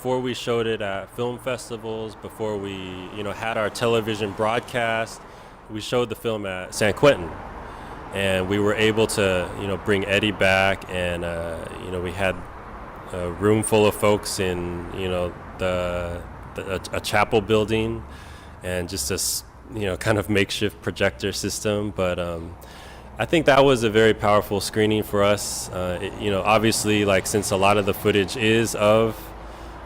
before we showed it at film festivals, before we, had our television broadcast, we showed the film at San Quentin. And we were able to, bring Eddie back, and, we had a room full of folks in, a chapel building, and just a, kind of makeshift projector system. But I think that was a very powerful screening for us. Obviously, since a lot of the footage is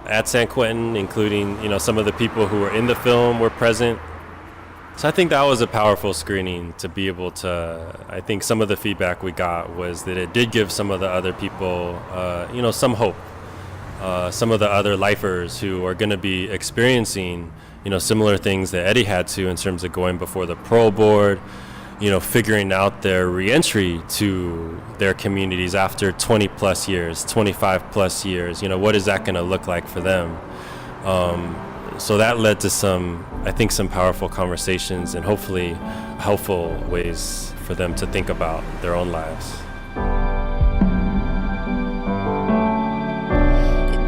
at San Quentin, including, some of the people who were in the film were present. So I think that was a powerful screening to be able to, I think some of the feedback we got was that it did give some of the other people, some hope. Some of the other lifers who are going to be experiencing, similar things that Eddie had to in terms of going before the parole board, figuring out their reentry to their communities after 20 plus years, 25 plus years, what is that going to look like for them? So that led to some powerful conversations and hopefully helpful ways for them to think about their own lives.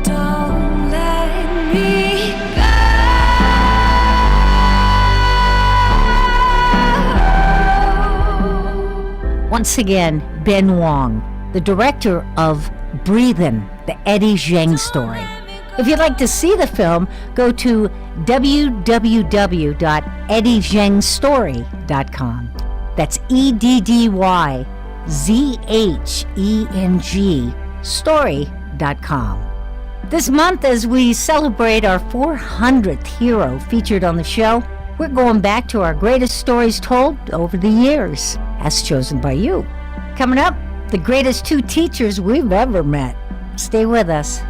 Don't let me go. Once again, Ben Wong, the director of Breathin', the Eddie Zhang story. If you'd like to see the film, go to www.eddyzhengstory.com. That's EDDYZHENG story.com. This month, as we celebrate our 400th hero featured on the show, we're going back to our greatest stories told over the years, as chosen by you. Coming up, the greatest two teachers we've ever met. Stay with us.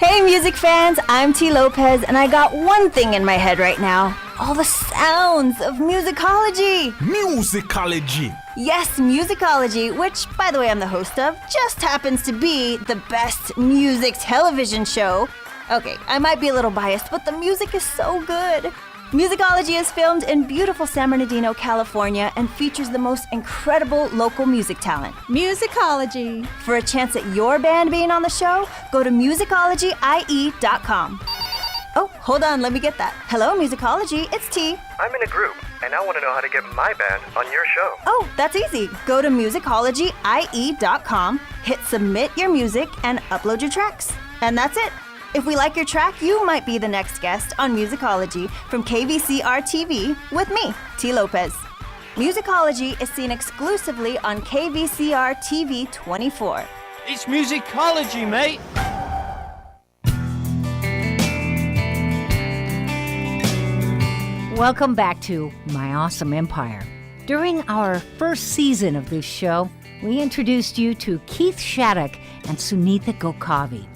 Hey music fans, I'm T. Lopez, and I got one thing in my head right now. All the sounds of musicology. Musicology! Yes, musicology, which, by the way, I'm the host of, just happens to be the best music television show. Okay, I might be a little biased, but the music is so good. Musicology is filmed in beautiful San Bernardino, California, and features the most incredible local music talent. Musicology. For a chance at your band being on the show, go to musicologyie.com. Oh, hold on, let me get that. Hello, Musicology, it's T. I'm in a group, and I want to know how to get my band on your show. Oh, that's easy. Go to musicologyie.com, hit submit your music, and upload your tracks. And that's it. If we like your track, you might be the next guest on Musicology from KVCR TV with me, T. Lopez. Musicology is seen exclusively on KVCR TV 24. It's musicology, mate. Welcome back to My Awesome Empire. During our first season of this show, we introduced you to Keith Shattuck and Sunitha Gokavi.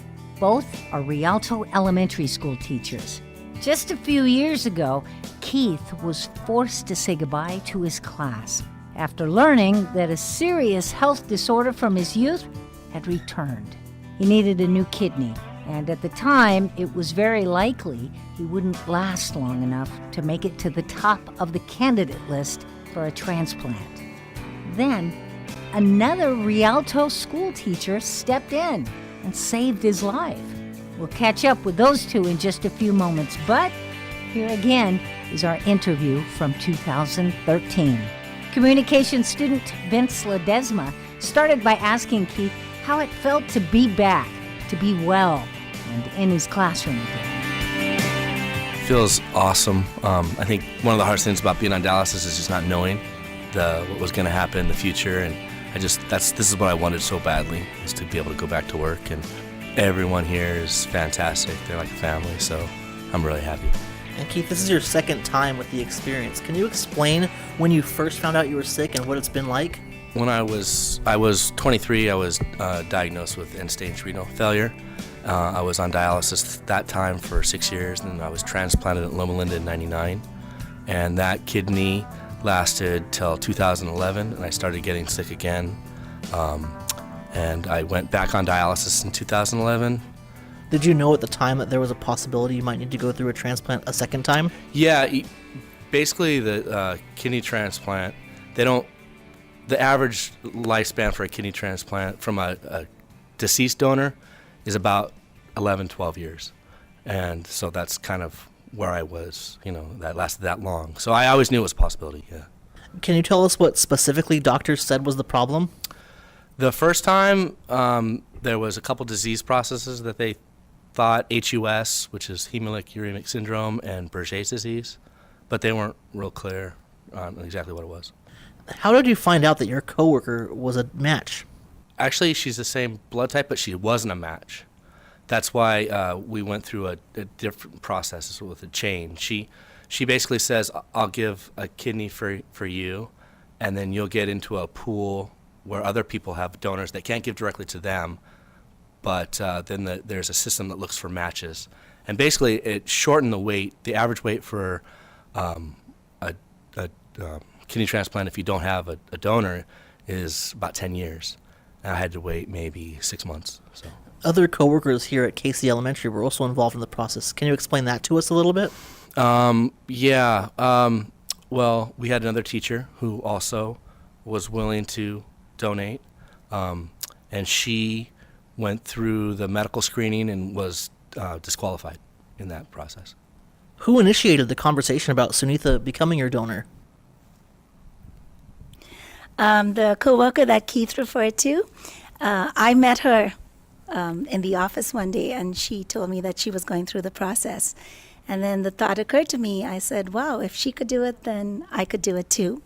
Both are Rialto Elementary School teachers. Just a few years ago, Keith was forced to say goodbye to his class after learning that a serious health disorder from his youth had returned. He needed a new kidney, and at the time, it was very likely he wouldn't last long enough to make it to the top of the candidate list for a transplant. Then, another Rialto school teacher stepped in and saved his life. We'll catch up with those two in just a few moments, but here again is our interview from 2013. Communication student Vince Ledesma started by asking Keith how it felt to be back, to be well, and in his classroom again. Feels awesome. I think one of the hardest things about being on dialysis is just not knowing what was going to happen in the future, and this is what I wanted so badly, is to be able to go back to work, and everyone here is fantastic. They're like a family, so I'm really happy. And Keith, this is your second time with the experience. Can you explain when you first found out you were sick and what it's been like? When I was 23, I was diagnosed with end-stage renal failure. I was on dialysis that time for 6 years, and I was transplanted at Loma Linda in '99. And that kidney lasted till 2011, and I started getting sick again. And I went back on dialysis in 2011. Did you know at the time that there was a possibility you might need to go through a transplant a second time? Yeah, basically the kidney transplant, the average lifespan for a kidney transplant from a deceased donor is about 11, 12 years. And so that's kind of where I was, that lasted that long. So I always knew it was a possibility, yeah. Can you tell us what specifically doctors said was the problem? The first time, there was a couple disease processes that they thought HUS, which is hemolytic uremic syndrome, and Berger's disease, but they weren't real clear on exactly what it was. How did you find out that your coworker was a match? Actually, she's the same blood type, but she wasn't a match. That's why we went through a different process with a chain. She basically says, I'll give a kidney for you, and then you'll get into a pool where other people have donors. They can't give directly to them, but then there's a system that looks for matches. And basically, it shortened the wait. The average wait for a kidney transplant, if you don't have a donor, is about 10 years. And I had to wait maybe 6 months. So. Other coworkers here at KC Elementary were also involved in the process. Can you explain that to us a little bit? Yeah. Well, we had another teacher who also was willing to donate, and she went through the medical screening and was disqualified in that process. Who initiated the conversation about Sunitha becoming your donor? The coworker that Keith referred to, I met her in the office one day, and she told me that she was going through the process. And then the thought occurred to me. I said, wow, if she could do it, then I could do it too.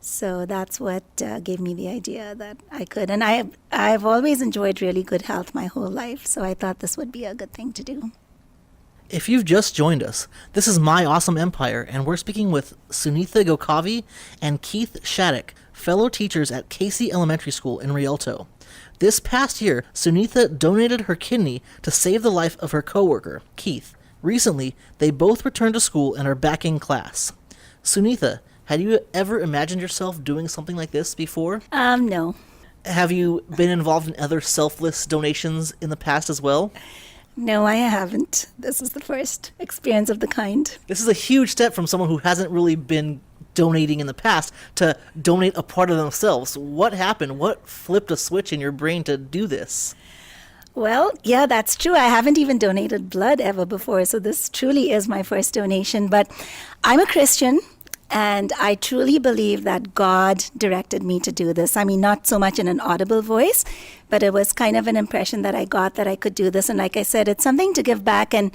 So that's what gave me the idea that I could. And I've always enjoyed really good health my whole life, so I thought this would be a good thing to do. If you've just joined us, this is My Awesome Empire, and we're speaking with Sunitha Gokavi and Keith Shattuck, fellow teachers at KC Elementary School in Rialto. This past year, Sunitha donated her kidney to save the life of her coworker, Keith. Recently, they both returned to school and are back in class. Sunitha, had you ever imagined yourself doing something like this before? No. Have you been involved in other selfless donations in the past as well? No, I haven't. This is the first experience of the kind. This is a huge step from someone who hasn't really been donating in the past to donate a part of themselves. What happened? What flipped a switch in your brain to do this? Well, yeah, that's true. I haven't even donated blood ever before, so this truly is my first donation. But I'm a Christian, and I truly believe that God directed me to do this. I mean, not so much in an audible voice, but it was kind of an impression that I got that I could do this. And like I said, it's something to give back, and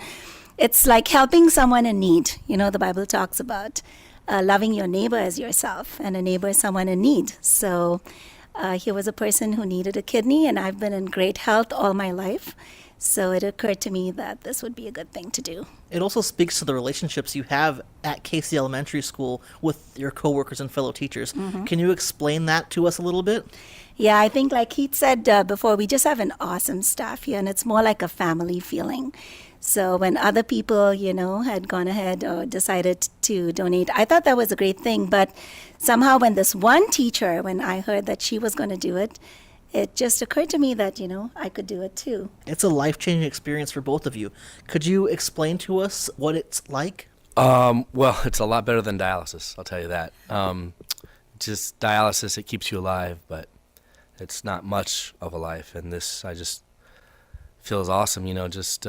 it's like helping someone in need. The Bible talks about loving your neighbor as yourself, and a neighbor is someone in need. So here was a person who needed a kidney, and I've been in great health all my life. So it occurred to me that this would be a good thing to do. It also speaks to the relationships you have at KC Elementary School with your coworkers and fellow teachers. Mm-hmm. Can you explain that to us a little bit? Yeah, I think like Keith said before, we just have an awesome staff here, and it's more like a family feeling. So when other people, had gone ahead or decided to donate, I thought that was a great thing. But somehow when this one teacher, when I heard that she was going to do it, it just occurred to me that, I could do it too. It's a life-changing experience for both of you. Could you explain to us what it's like? Well, it's a lot better than dialysis, I'll tell you that. Just dialysis, it keeps you alive, but it's not much of a life. And this, I just feels awesome, just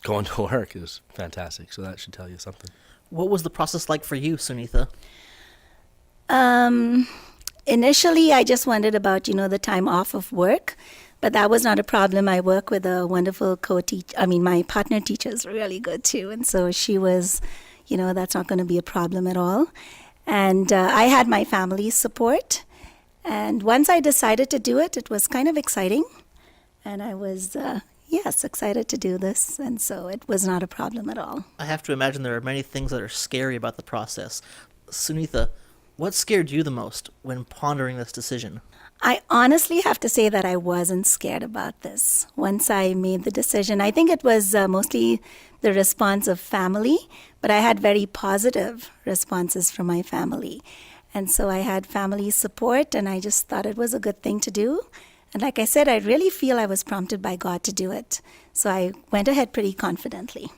going to work is fantastic. So that should tell you something. What was the process like for you, Sunitha? Initially, I just wondered about, the time off of work, but that was not a problem. I work with a wonderful my partner teacher is really good too. And so she was, that's not going to be a problem at all. And I had my family's support. And once I decided to do it, it was kind of exciting. And I was, excited to do this. And so it was not a problem at all. I have to imagine there are many things that are scary about the process. Sunitha, What scared you the most when pondering this decision? I honestly have to say that I wasn't scared about this. Once I made the decision, I think it was mostly the response of family, but I had very positive responses from my family. And so I had family support, and I just thought it was a good thing to do. And like I said, I really feel I was prompted by God to do it. So I went ahead pretty confidently.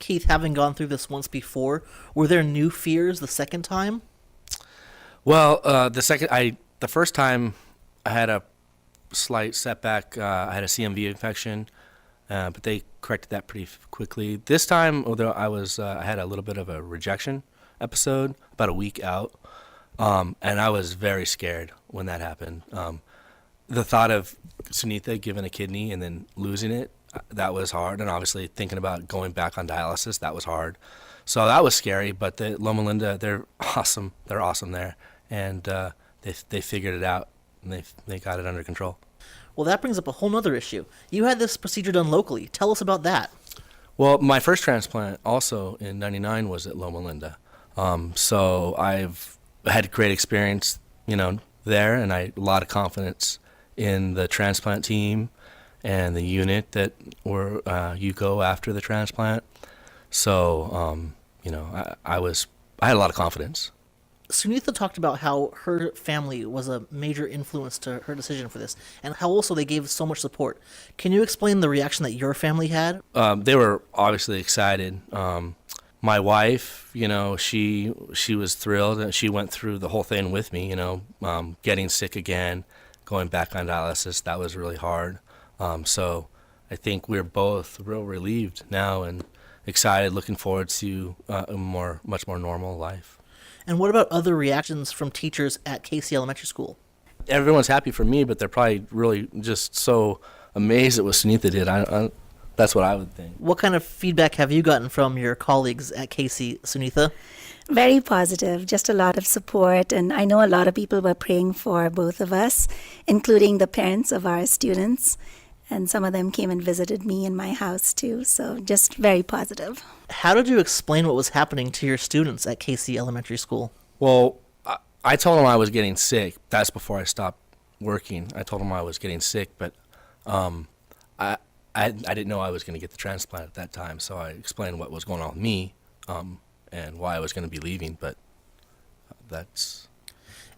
Keith, having gone through this once before, were there new fears the second time? Well, the first time I had a slight setback. I had a CMV infection, but they corrected that pretty quickly. This time, although I had a little bit of a rejection episode about a week out, and I was very scared when that happened. The thought of Sunitha giving a kidney and then losing it, that was hard. And obviously thinking about going back on dialysis, that was hard. So that was scary, but the Loma Linda, they're awesome. They're awesome there. And they figured it out, and they got it under control. Well, that brings up a whole nother issue. You had this procedure done locally. Tell us about that. Well, my first transplant also in '99 was at Loma Linda. So I've had a great experience, there, and I had a lot of confidence in the transplant team and the unit that you go after the transplant. So, I had a lot of confidence. Sunitha talked about how her family was a major influence to her decision for this, and how also they gave so much support. Can you explain the reaction that your family had? They were obviously excited. My wife, she was thrilled, and she went through the whole thing with me, getting sick again, going back on dialysis. That was really hard. So I think we're both real relieved now and excited, looking forward to a much more normal life. And what about other reactions from teachers at KC Elementary School? Everyone's happy for me, but they're probably really just so amazed at what Sunitha did. That's what I would think. What kind of feedback have you gotten from your colleagues at KC, Sunitha? Very positive, just a lot of support. And I know a lot of people were praying for both of us, including the parents of our students. And some of them came and visited me in my house too. So just very positive. How did you explain what was happening to your students at KC Elementary School? Well, I told them I was getting sick. That's before I stopped working. I told them I was getting sick, but I didn't know I was going to get the transplant at that time. So I explained what was going on with me and why I was going to be leaving. But that's...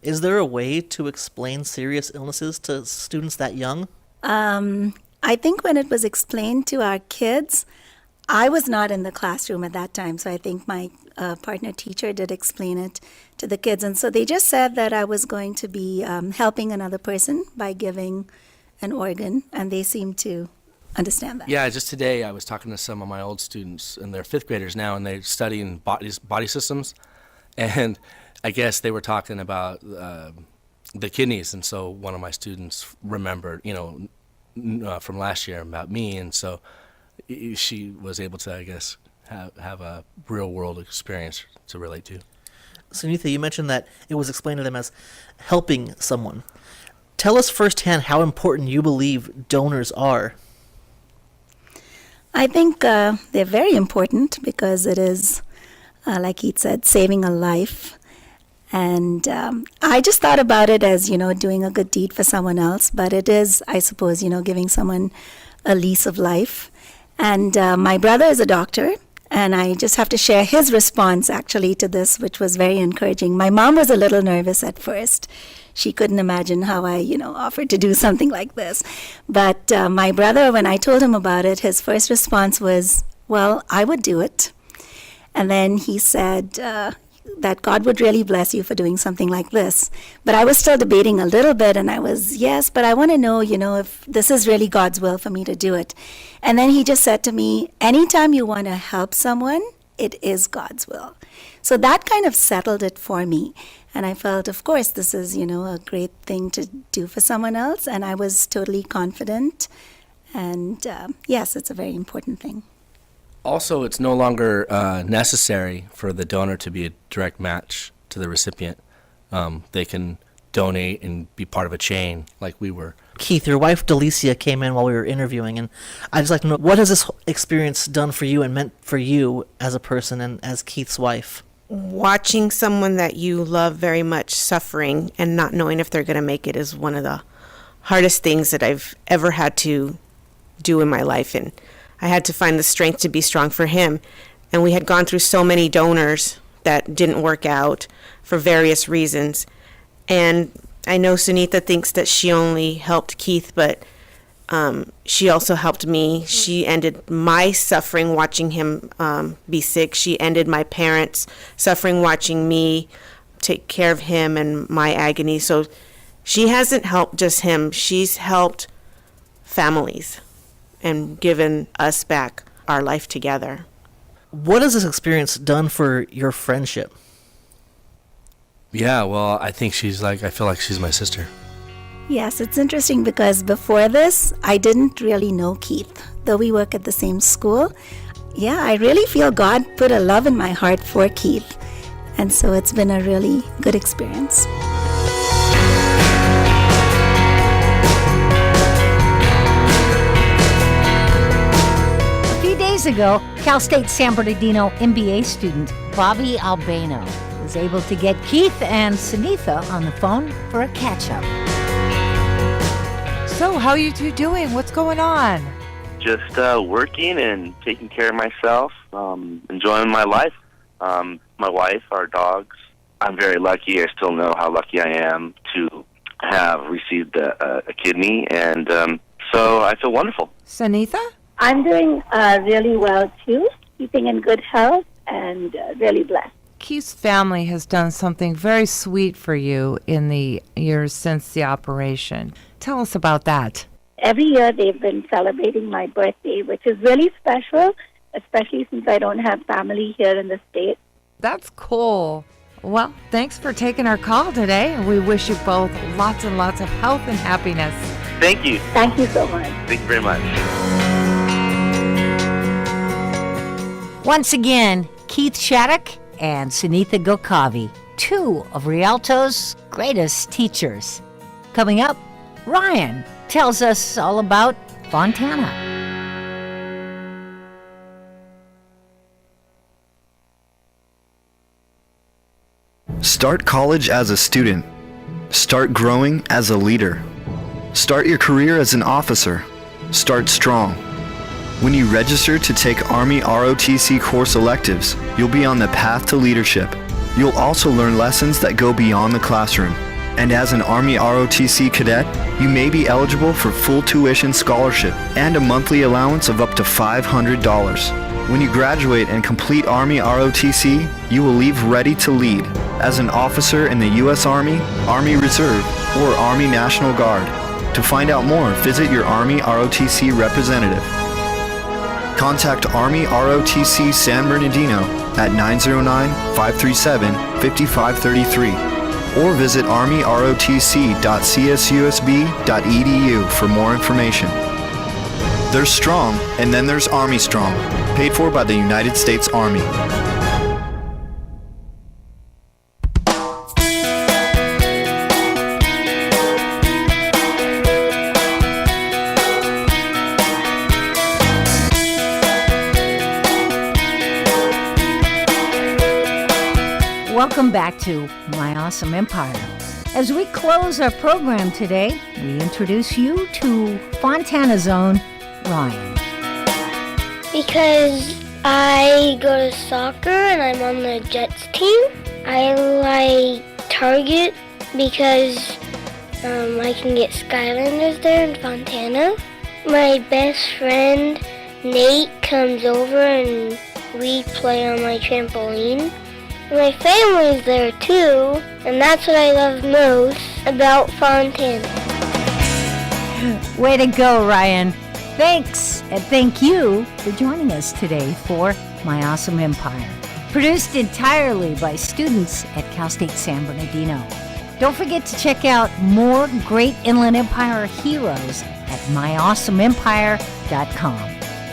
Is there a way to explain serious illnesses to students that young? I think when it was explained to our kids, I was not in the classroom at that time, so I think my partner teacher did explain it to the kids. And so they just said that I was going to be helping another person by giving an organ, and they seemed to understand that. Yeah, just today I was talking to some of my old students, and they're fifth graders now, and they're studying body systems, and I guess they were talking about the kidneys, and so one of my students remembered, from last year about me, and so she was able to, I guess, have a real world experience to relate to. Sunitha, you mentioned that it was explained to them as helping someone. Tell us firsthand how important you believe donors are. I think they're very important because it is, like Keith said, saving a life. And I just thought about it as, doing a good deed for someone else. But it is, I suppose, giving someone a lease of life. And my brother is a doctor. And I just have to share his response, actually, to this, which was very encouraging. My mom was a little nervous at first. She couldn't imagine how I, offered to do something like this. But my brother, when I told him about it, his first response was, well, I would do it. And then he said that God would really bless you for doing something like this. But I was still debating a little bit, and I was, yes, but I want to know, if this is really God's will for me to do it. And then he just said to me, anytime you want to help someone, it is God's will. So that kind of settled it for me. And I felt, of course, this is, a great thing to do for someone else. And I was totally confident. And yes, it's a very important thing. Also, it's no longer necessary for the donor to be a direct match to the recipient. They can donate and be part of a chain like we were. Keith, your wife Delicia came in while we were interviewing, and I'd just like to know, what has this experience done for you and meant for you as a person and as Keith's wife? watching someone that you love very much suffering and not knowing if they're going to make it is one of the hardest things that I've ever had to do in my life. And I had to find the strength to be strong for him. And we had gone through so many donors that didn't work out for various reasons. And I know Sunitha thinks that she only helped Keith, but she also helped me. She ended my suffering watching him be sick. She ended my parents' suffering watching me take care of him and my agony. So she hasn't helped just him. She's helped families and given us back our life together. What has this experience done for your friendship? Yeah, well, I feel like she's my sister. Yes, it's interesting because before this, I didn't really know Keith, though we work at the same school. Yeah, I really feel God put a love in my heart for Keith, and so it's been a really good experience. A few days ago, Cal State San Bernardino MBA student Bobby Albano was able to get Keith and Sunitha on the phone for a catch-up. So, how are you two doing? What's going on? Just working and taking care of myself, enjoying my life, my wife, our dogs. I'm very lucky. I still know how lucky I am to have received a kidney, and so I feel wonderful. Sunitha? I'm doing really well, too, keeping in good health and really blessed. Keith's family has done something very sweet for you in the years since the operation. Tell us about that. Every year they've been celebrating my birthday, which is really special, especially since I don't have family here in the States. That's cool. Well, thanks for taking our call today. We wish you both lots and lots of health and happiness. Thank you. Thank you so much. Thank you very much. Once again, Keith Shattuck and Sunitha Gokavi, two of Rialto's greatest teachers. Coming up, Ryan tells us all about Fontana. Start college as a student. Start growing as a leader. Start your career as an officer. Start strong. When you register to take Army ROTC course electives, you'll be on the path to leadership. You'll also learn lessons that go beyond the classroom. And as an Army ROTC cadet, you may be eligible for full tuition scholarship and a monthly allowance of up to $500. When you graduate and complete Army ROTC, you will leave ready to lead as an officer in the U.S. Army, Army Reserve, or Army National Guard. To find out more, visit your Army ROTC representative. Contact Army ROTC San Bernardino at 909-537-5533 or visit armyrotc.csusb.edu for more information. There's Strong, and then there's Army Strong, paid for by the United States Army. Welcome back to My Awesome Empire. As we close our program today, we introduce you to Fontana's own Ryan. Because I go to soccer and I'm on the Jets team. I like Target because I can get Skylanders there in Fontana. My best friend Nate comes over and we play on my trampoline. My family's there too, and that's what I love most about Fontana. Way to go, Ryan. Thanks, and thank you for joining us today for My Awesome Empire. Produced entirely by students at Cal State San Bernardino. Don't forget to check out more great Inland Empire heroes at myawesomeempire.com.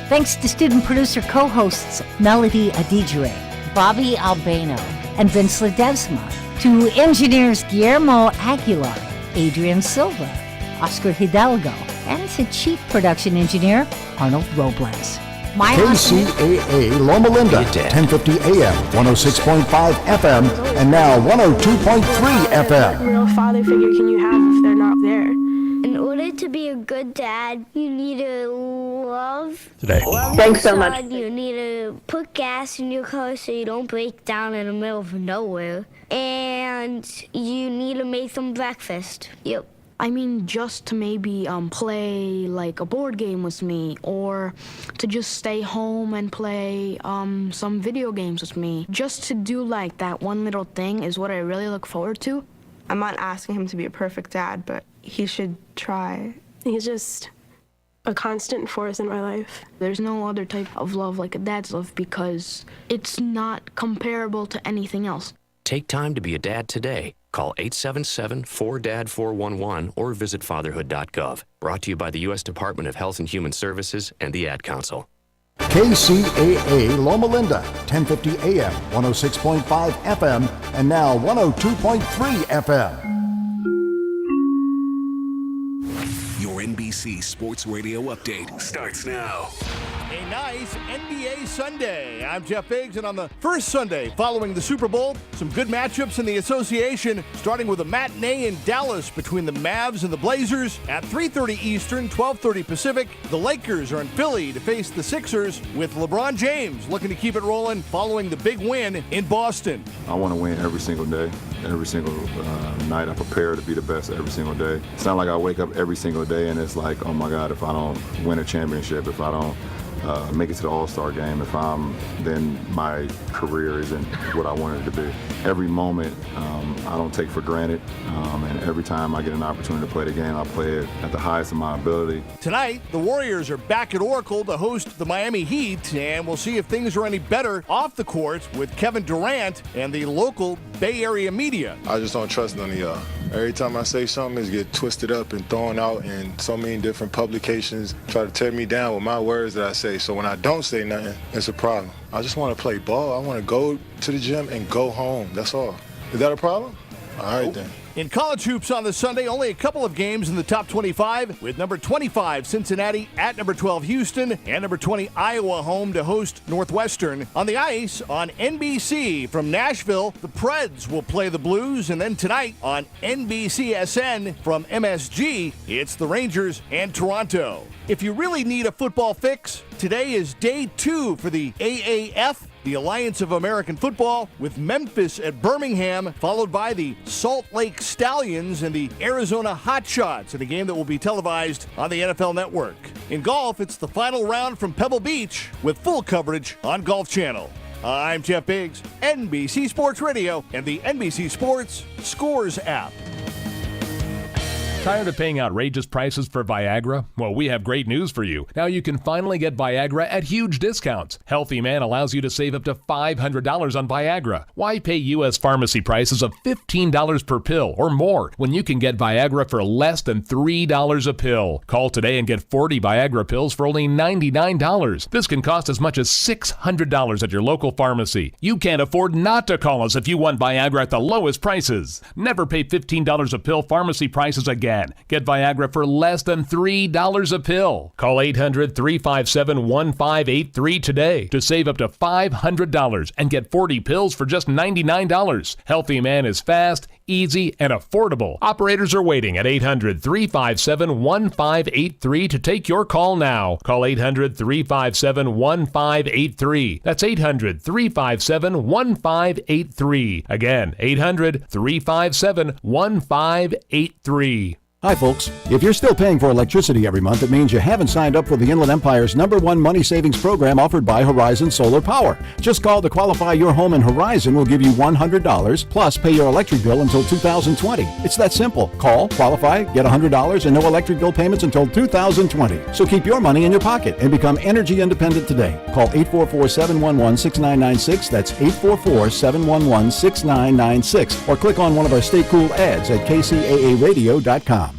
Thanks to student producer co-hosts Melody Adidre, Bobby Albano, and Vince Ledesma, to engineers Guillermo Aguilar, Adrian Silva, Oscar Hidalgo, and to chief production engineer Arnold Robles. My Awesome KCAA Loma Linda, 1050 AM, 106.5 FM, and now 102.3 FM. What real father figure can you have if they're not there? In order to be a good dad, you need to love. Today. Thanks so much. You need to put gas in your car so you don't break down in the middle of nowhere. And you need to make them breakfast. Yep. I mean, just to maybe play like a board game with me, or to just stay home and play some video games with me. Just to do like that one little thing is what I really look forward to. I'm not asking him to be a perfect dad, but he should try. He's just a constant force in my life. There's no other type of love like a dad's love because it's not comparable to anything else. Take time to be a dad today. Call 877-4DAD-411 or visit fatherhood.gov. Brought to you by the U.S. Department of Health and Human Services and the Ad Council. KCAA Loma Linda, 1050 AM, 106.5 FM, and now 102.3 FM. Your NBC Sports Radio update starts now. A nice NBA Sunday. I'm Jeff Biggs, and on the first Sunday following the Super Bowl, some good matchups in the association, starting with a matinee in Dallas between the Mavs and the Blazers at 3:30 Eastern, 12:30 Pacific. The Lakers are in Philly to face the Sixers, with LeBron James looking to keep it rolling following the big win in Boston. I want to win every single day. Every single night I prepare to be the best every single day. It's not like I wake up every single day and it's like, oh my God, if I don't win a championship, if I don't make it to the All-Star game, then my career isn't what I wanted it to be. Every moment I don't take for granted, and every time I get an opportunity to play the game, I play it at the highest of my ability. Tonight, the Warriors are back at Oracle to host the Miami Heat, and we'll see if things are any better off the court with Kevin Durant and the local Bay Area media. I just don't trust none of y'all. Every time I say something, it's get twisted up and thrown out, and so many different publications try to tear me down with my words that I say. So when I don't say nothing, it's a problem. I just want to play ball. I want to go to the gym and go home. That's all. Is that a problem? All right, then. In college hoops on this Sunday, only a couple of games in the top 25, with number 25 Cincinnati at number 12 Houston and number 20 Iowa home to host Northwestern. On the ice on NBC from Nashville, the Preds will play the Blues, and then tonight on NBCSN from MSG, it's the Rangers and Toronto. If you really need a football fix, today is day 2 for the AAF, the Alliance of American Football, with Memphis at Birmingham, followed by the Salt Lake Stallions and the Arizona Hotshots in a game that will be televised on the NFL Network. In golf, it's the final round from Pebble Beach with full coverage on Golf Channel. I'm Jeff Biggs, NBC Sports Radio, and the NBC Sports Scores app. Tired of paying outrageous prices for Viagra? Well, we have great news for you. Now you can finally get Viagra at huge discounts. Healthy Man allows you to save up to $500 on Viagra. Why pay U.S. pharmacy prices of $15 per pill or more when you can get Viagra for less than $3 a pill? Call today and get 40 Viagra pills for only $99. This can cost as much as $600 at your local pharmacy. You can't afford not to call us if you want Viagra at the lowest prices. Never pay $15 a pill pharmacy prices again. Get Viagra for less than $3 a pill. Call 800-357-1583 today to save up to $500 and get 40 pills for just $99. Healthy Man is fast, easy, and affordable. Operators are waiting at 800-357-1583 to take your call now. Call 800-357-1583. That's 800-357-1583. Again, 800-357-1583. Hi, folks. If you're still paying for electricity every month, it means you haven't signed up for the Inland Empire's #1 money savings program offered by Horizon Solar Power. Just call to qualify your home, and Horizon will give you $100 plus pay your electric bill until 2020. It's that simple. Call, qualify, get $100 and no electric bill payments until 2020. So keep your money in your pocket and become energy independent today. Call 844-711-6996. That's 844-711-6996. Or click on one of our Stay Cool ads at KCAAradio.com.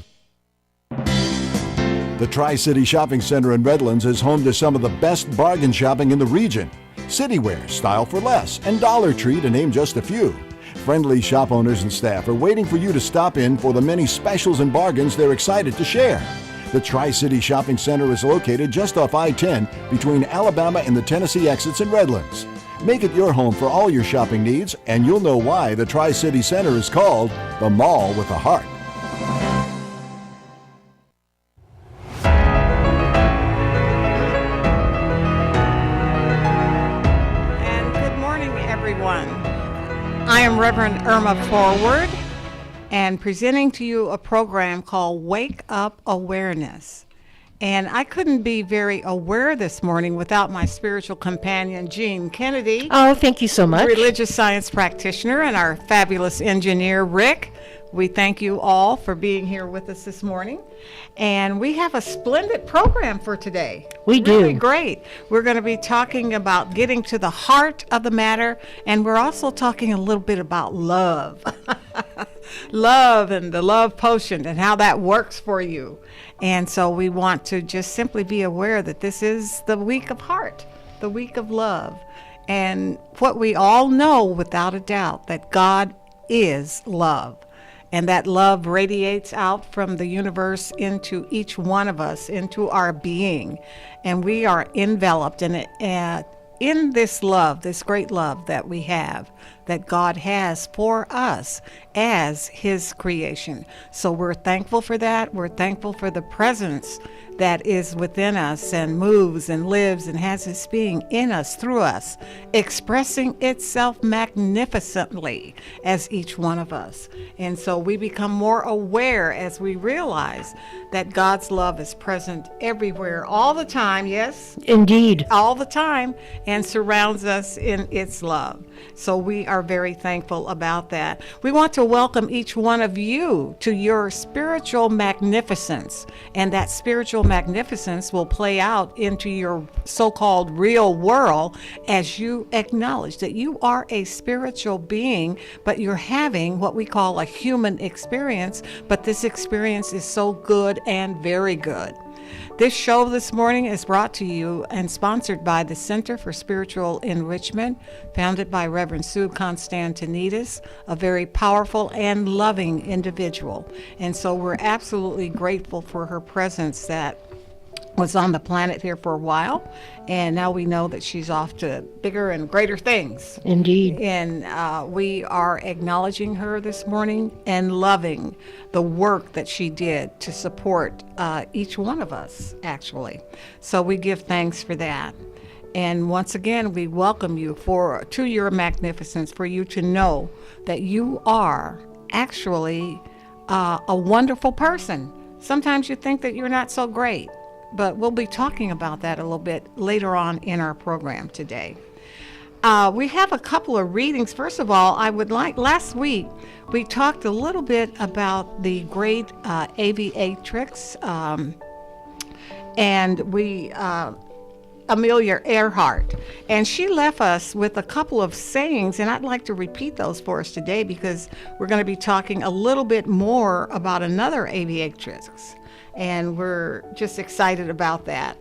The Tri-City Shopping Center in Redlands is home to some of the best bargain shopping in the region. Citywear, Style for Less, and Dollar Tree, to name just a few. Friendly shop owners and staff are waiting for you to stop in for the many specials and bargains they're excited to share. The Tri-City Shopping Center is located just off I-10 between Alabama and the Tennessee exits in Redlands. Make it your home for all your shopping needs, and you'll know why the Tri-City Center is called the Mall with a Heart. And good morning, everyone. I am Reverend Irma Forward, and presenting to you a program called Wake Up Awareness. And I couldn't be very aware this morning without my spiritual companion, Jean Kennedy. Oh, thank you so much. Religious science practitioner, and our fabulous engineer, Rick. We thank you all for being here with us this morning. And we have a splendid program for today. We do. Really great. We're going to be talking about getting to the heart of the matter, and we're also talking a little bit about love. Love and the love potion and how that works for you. And so we want to just simply be aware that this is the week of heart, the week of love. And what we all know without a doubt, that God is love. And that love radiates out from the universe into each one of us, into our being. And we are enveloped in this love, this great love that we have, that God has for us as His creation. So we're thankful for that. We're thankful for the presence that is within us and moves and lives and has its being in us, through us, expressing itself magnificently as each one of us. And so we become more aware as we realize that God's love is present everywhere, all the time, yes? Indeed. All the time, and surrounds us in its love. So we are very thankful about that. We want to welcome each one of you to your spiritual magnificence, and that spiritual magnificence will play out into your so-called real world as you acknowledge that you are a spiritual being, but you're having what we call a human experience, but this experience is so good and very good. This show this morning is brought to you and sponsored by the Center for Spiritual Enrichment, founded by Reverend Sue Constantinidis, a very powerful and loving individual. And so we're absolutely grateful for her presence that was on the planet here for a while, and now we know that she's off to bigger and greater things. Indeed. And we are acknowledging her this morning and loving the work that she did to support each one of us, actually. So we give thanks for that. And once again, we welcome you to your magnificence, for you to know that you are actually a wonderful person. Sometimes you think that you're not so great, but we'll be talking about that a little bit later on in our program today. We have a couple of readings. First of all, last week we talked a little bit about the great aviatrix, and Amelia Earhart, and she left us with a couple of sayings, and I'd like to repeat those for us today because we're going to be talking a little bit more about another aviatrix. And we're just excited about that.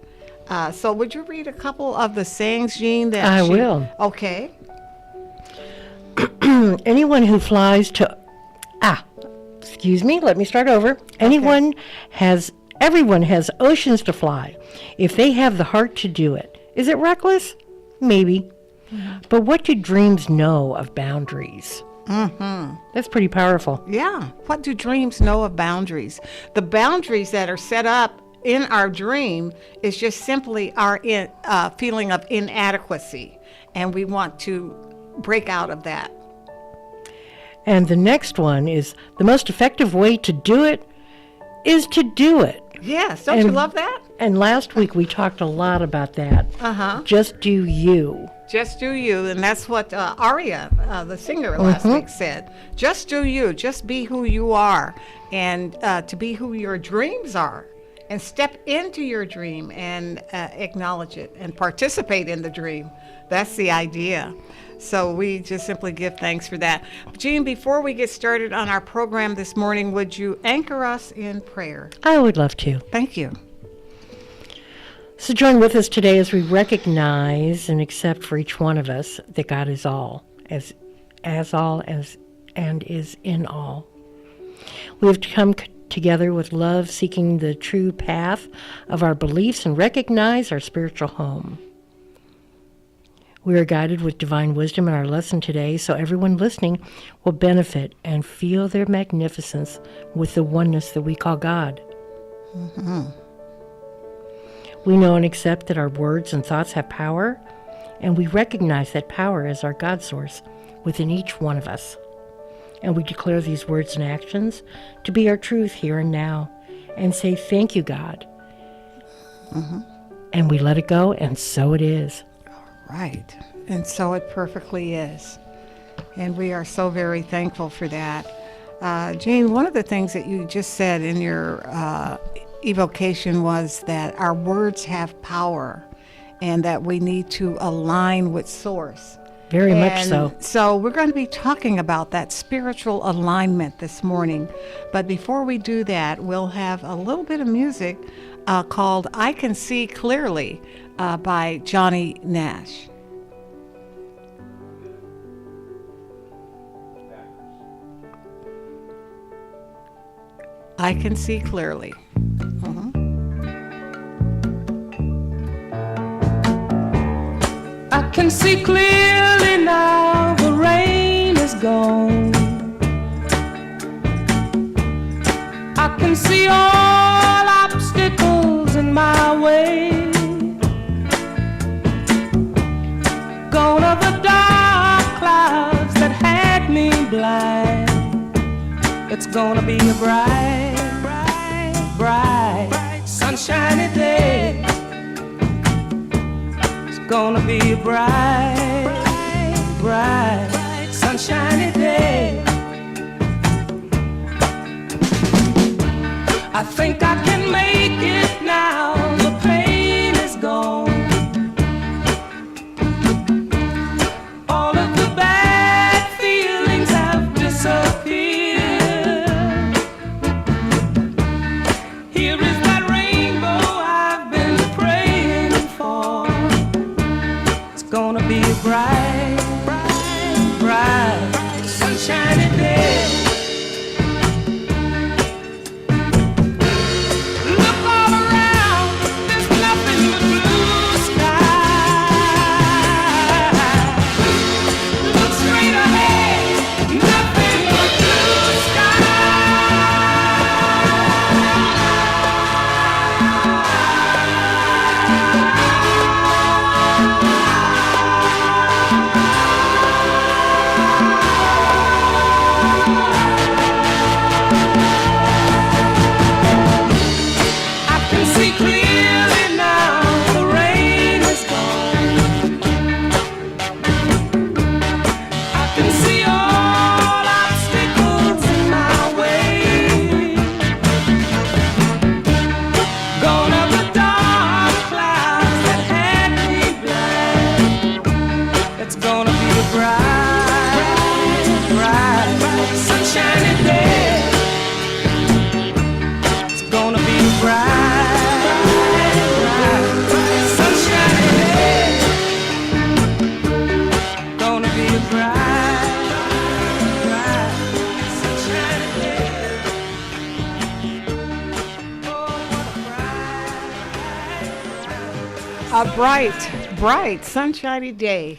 So would you read a couple of the sayings, Jean? I will. Okay. Anyone who flies to... let me start over. Everyone has oceans to fly if they have the heart to do it. Is it reckless? Maybe. Mm-hmm. But what do dreams know of boundaries? Mm-hmm. That's pretty powerful. Yeah. What do dreams know of boundaries? The boundaries that are set up in our dream is just simply our feeling of inadequacy, and we want to break out of that. And the next one is the most effective way to do it is to do it. Yes. Don't you love that? And last week we talked a lot about that. Uh-huh. Just do you. Just do you, and that's what Aria, the singer last week, said. Just do you, just be who you are, and to be who your dreams are, and step into your dream and acknowledge it and participate in the dream. That's the idea. So we just simply give thanks for that. Jean, before we get started on our program this morning, would you anchor us in prayer? I would love to. Thank you. So join with us today as we recognize and accept for each one of us that God is all, and is in all. We have come together with love, seeking the true path of our beliefs and recognize our spiritual home. We are guided with divine wisdom in our lesson today, so everyone listening will benefit and feel their magnificence with the oneness that we call God. Mm-hmm. We know and accept that our words and thoughts have power, and we recognize that power is our God source within each one of us. And we declare these words and actions to be our truth here and now, and say, thank you, God. Mm-hmm. And we let it go, and so it is. Right. And so it perfectly is. And we are so very thankful for that. Jane, one of the things that you just said in your evocation was that our words have power and that we need to align with Source. Very much so. So we're going to be talking about that spiritual alignment this morning. But before we do that, we'll have a little bit of music called I Can See Clearly by Johnny Nash. I Can See Clearly. I can see clearly now, the rain is gone. I can see all obstacles in my way. Gone are the dark clouds that had me blind. It's gonna be a bright, bright, bright, sunshiny day. Gonna be a bright, bright, sunshiny day. I think I can make it now, the pain is gone. All of the bad feelings have disappeared. Here is that rainbow I've been praying for. Gonna be a bright, bright, bright, sunshiny day. Look all around, there's nothing but blue sky. Look straight ahead, nothing but blue A bright, sunshiny day.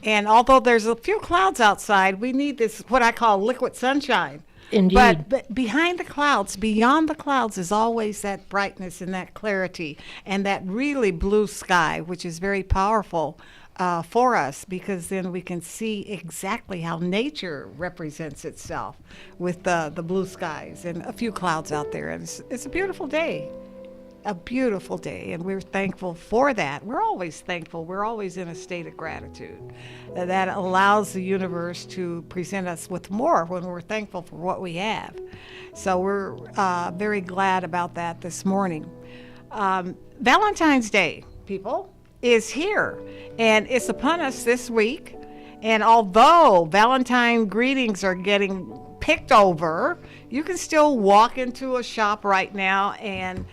And although there's a few clouds outside, we need this, what I call liquid sunshine. Indeed. But behind the clouds, beyond the clouds, is always that brightness and that clarity and that really blue sky, which is very powerful for us, because then we can see exactly how nature represents itself with the blue skies and a few clouds out there. And it's a beautiful day. A beautiful day, and we're thankful for that. We're always thankful. We're always in a state of gratitude. That allows the universe to present us with more when we're thankful for what we have. So we're very glad about that this morning. Valentine's Day, people, is here, and it's upon us this week. And although Valentine greetings are getting picked over, you can still walk into a shop right now and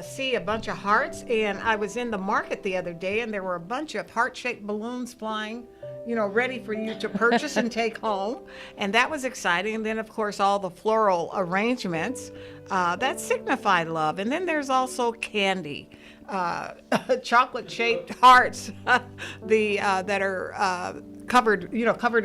see a bunch of hearts. And I was in the market the other day, and there were a bunch of heart-shaped balloons flying ready for you to purchase and take home. And that was exciting. And then, of course, all the floral arrangements that signify love. And then there's also candy, chocolate-shaped hearts, that are covered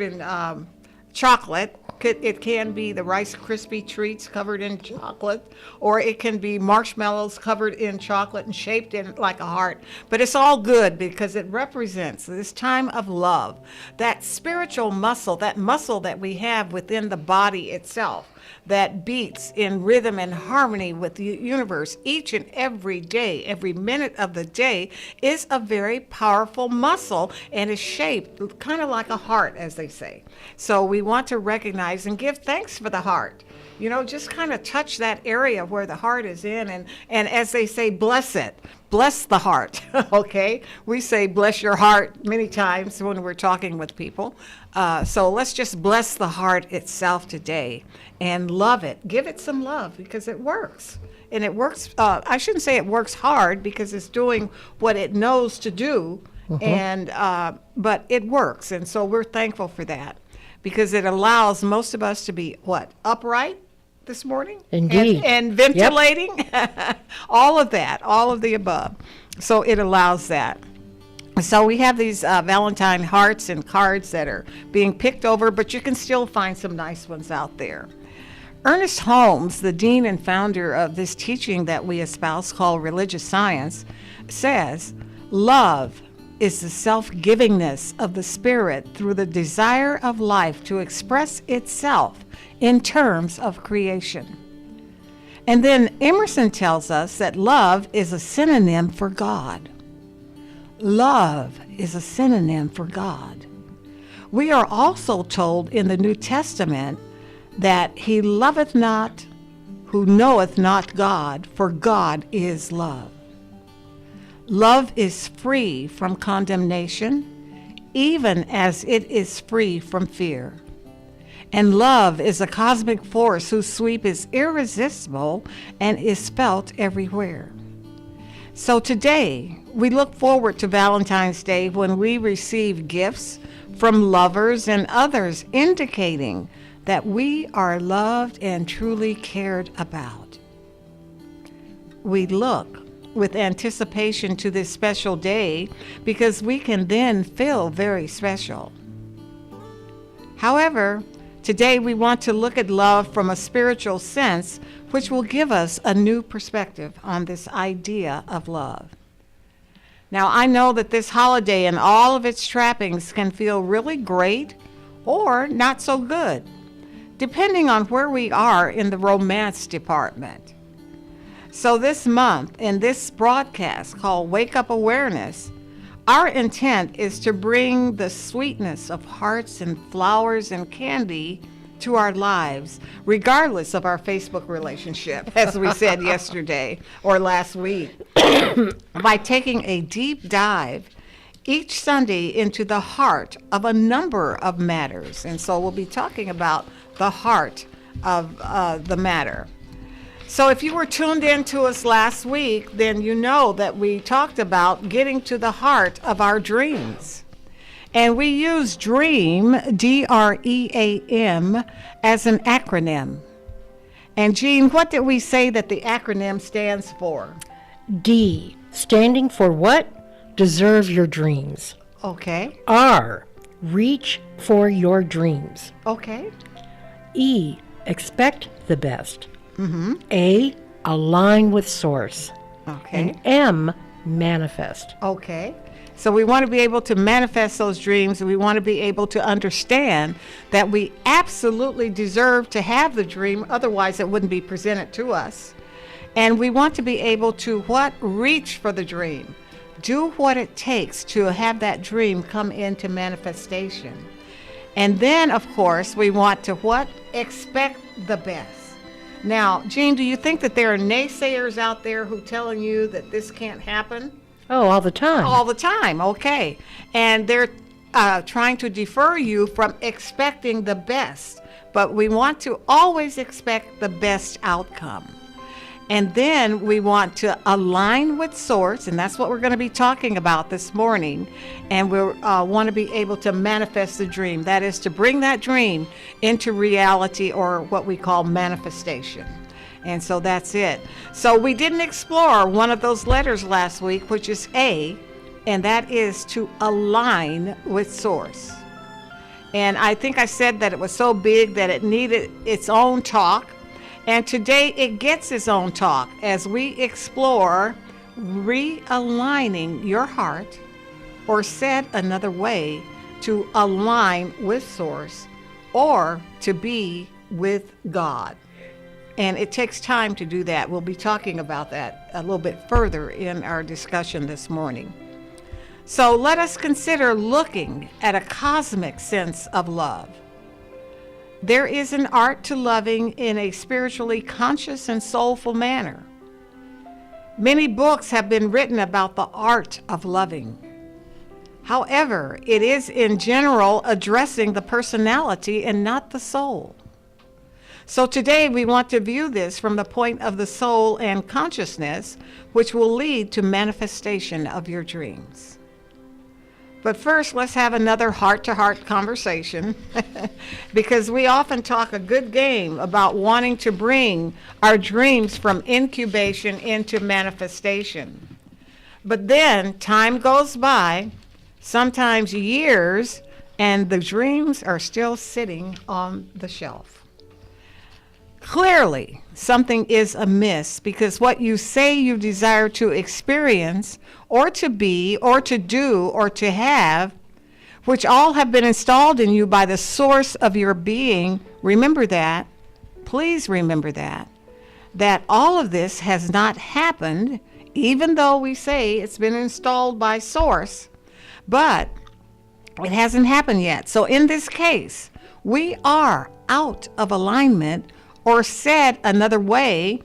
in chocolate. It can be the Rice Krispie treats covered in chocolate, or it can be marshmallows covered in chocolate and shaped in like a heart. But it's all good because it represents this time of love, that spiritual muscle, that muscle that we have within the body itself, that beats in rhythm and harmony with the universe each and every day. Every minute of the day is a very powerful muscle and is shaped kind of like a heart, as they say. So we want to recognize and give thanks for the heart. Just kind of touch that area where the heart is in, and as they say, bless it. Bless the heart, okay? We say bless your heart many times when we're talking with people. So let's just bless the heart itself today and love it. Give it some love because it works. And it works, I shouldn't say it works hard because it's doing what it knows to do, but it works. And so we're thankful for that because it allows most of us to be, upright this morning? Indeed. And ventilating, all of that, all of the above. So it allows that. So we have these Valentine hearts and cards that are being picked over, but you can still find some nice ones out there. Ernest Holmes, the dean and founder of this teaching that we espouse called religious science, says, love is the self-givingness of the spirit through the desire of life to express itself in terms of creation. And then Emerson tells us that love is a synonym for God. Love is a synonym for God. We are also told in the New Testament that he loveth not who knoweth not God, for God is love. Love is free from condemnation, even as it is free from fear. And love is a cosmic force whose sweep is irresistible and is felt everywhere. So today, we look forward to Valentine's Day when we receive gifts from lovers and others indicating that we are loved and truly cared about. We look with anticipation to this special day because we can then feel very special. However, today we want to look at love from a spiritual sense, which will give us a new perspective on this idea of love. Now, I know that this holiday and all of its trappings can feel really great or not so good, depending on where we are in the romance department. So this month, in this broadcast called Wake Up Awareness, our intent is to bring the sweetness of hearts and flowers and candy to our lives, regardless of our Facebook relationship, as we said yesterday or last week, by taking a deep dive each Sunday into the heart of a number of matters. And so we'll be talking about the heart of the matter. So if you were tuned in to us last week, then you know that we talked about getting to the heart of our dreams. And we use DREAM, D-R-E-A-M, as an acronym. And Jean, what did we say that the acronym stands for? D, standing for what? Deserve your dreams. Okay. R, reach for your dreams. Okay. E, expect the best. Mm-hmm. A, align with source. Okay. And M, manifest. Okay. So we want to be able to manifest those dreams, and we want to be able to understand that we absolutely deserve to have the dream, otherwise it wouldn't be presented to us. And we want to be able to reach for the dream. Do what it takes to have that dream come into manifestation. And then, of course, we want to expect the best. Now, Jean, do you think that there are naysayers out there who telling you that this can't happen? Oh, all the time. All the time, okay. And they're trying to defer you from expecting the best. But we want to always expect the best outcome. And then we want to align with Source, and that's what we're going to be talking about this morning. And we want to be able to manifest the dream. That is to bring that dream into reality, or what we call manifestation. And so that's it. So we didn't explore one of those letters last week, which is A, and that is to align with Source. And I think I said that it was so big that it needed its own talk. And today it gets its own talk as we explore realigning your heart, or said another way, to align with Source, or to be with God. And it takes time to do that. We'll be talking about that a little bit further in our discussion this morning. So let us consider looking at a cosmic sense of love. There is an art to loving in a spiritually conscious and soulful manner. Many books have been written about the art of loving. However, it is in general addressing the personality and not the soul. So today we want to view this from the point of the soul and consciousness, which will lead to manifestation of your dreams. But first, let's have another heart-to-heart conversation because we often talk a good game about wanting to bring our dreams from incubation into manifestation. But then time goes by, sometimes years, and the dreams are still sitting on the shelf. Clearly, something is amiss, because what you say you desire to experience, or to be, or to do, or to have, which all have been installed in you by the source of your being, remember that, please remember that all of this has not happened, even though we say it's been installed by Source, but it hasn't happened yet. So in this case, we are out of alignment, or said another way,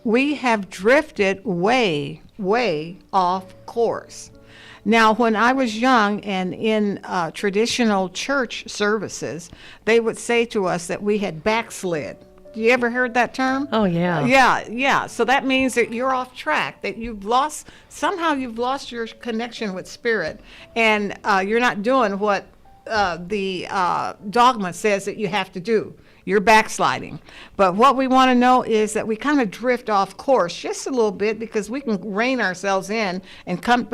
we have drifted way, way off course. Now, when I was young and in traditional church services, they would say to us that we had backslid. You ever heard that term? Oh, yeah. Yeah. So that means that you're off track, that somehow you've lost your connection with Spirit, and you're not doing what the dogma says that you have to do. You're backsliding. But what we want to know is that we kind of drift off course just a little bit, because we can rein ourselves in and come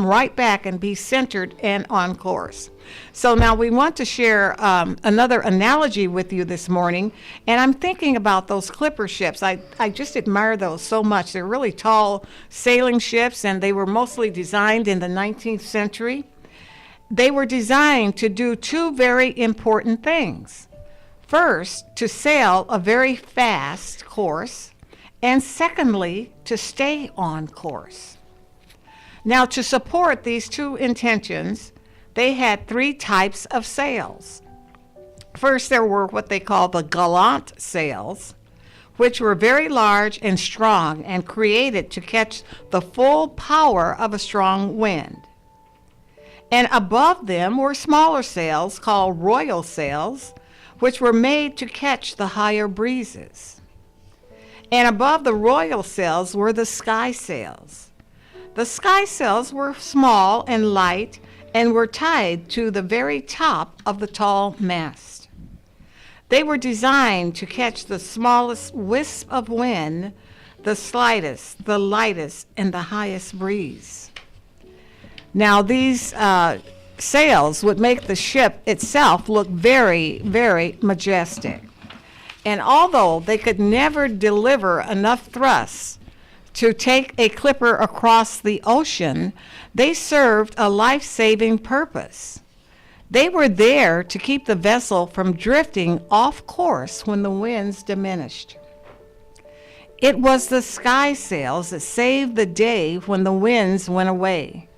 right back and be centered and on course. So now we want to share another analogy with you this morning, and I'm thinking about those clipper ships. I just admire those so much. They're really tall sailing ships, and they were mostly designed in the 19th century. They were designed to do two very important things. First, to sail a very fast course, and secondly, to stay on course. Now, to support these two intentions, they had three types of sails. First, there were what they call the gallant sails, which were very large and strong and created to catch the full power of a strong wind. And above them were smaller sails called royal sails, which were made to catch the higher breezes. And above the royal sails were the sky sails. The sky sails were small and light and were tied to the very top of the tall mast. They were designed to catch the smallest wisp of wind, the slightest, the lightest, and the highest breeze. Now, these sails would make the ship itself look very, very majestic. And although they could never deliver enough thrust to take a clipper across the ocean, they served a life-saving purpose. They were there to keep the vessel from drifting off course when the winds diminished. It was the sky sails that saved the day when the winds went away.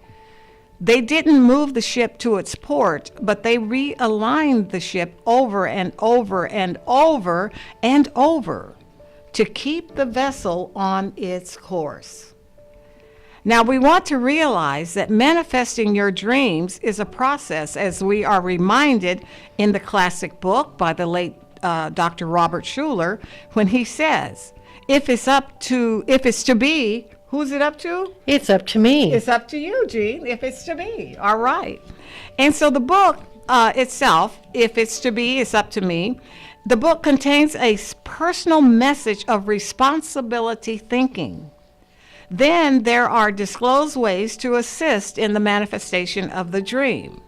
They didn't move the ship to its port, but they realigned the ship over and over and over and over to keep the vessel on its course. Now, we want to realize that manifesting your dreams is a process, as we are reminded in the classic book by the late Dr. Robert Schuller, when he says, if it's to be, who's it up to? It's up to me. It's up to you, Jean, if it's to be. All right. And so the book itself, if it's to be, it's up to me. The book contains a personal message of responsibility thinking. Then there are disclosed ways to assist in the manifestation of the dream.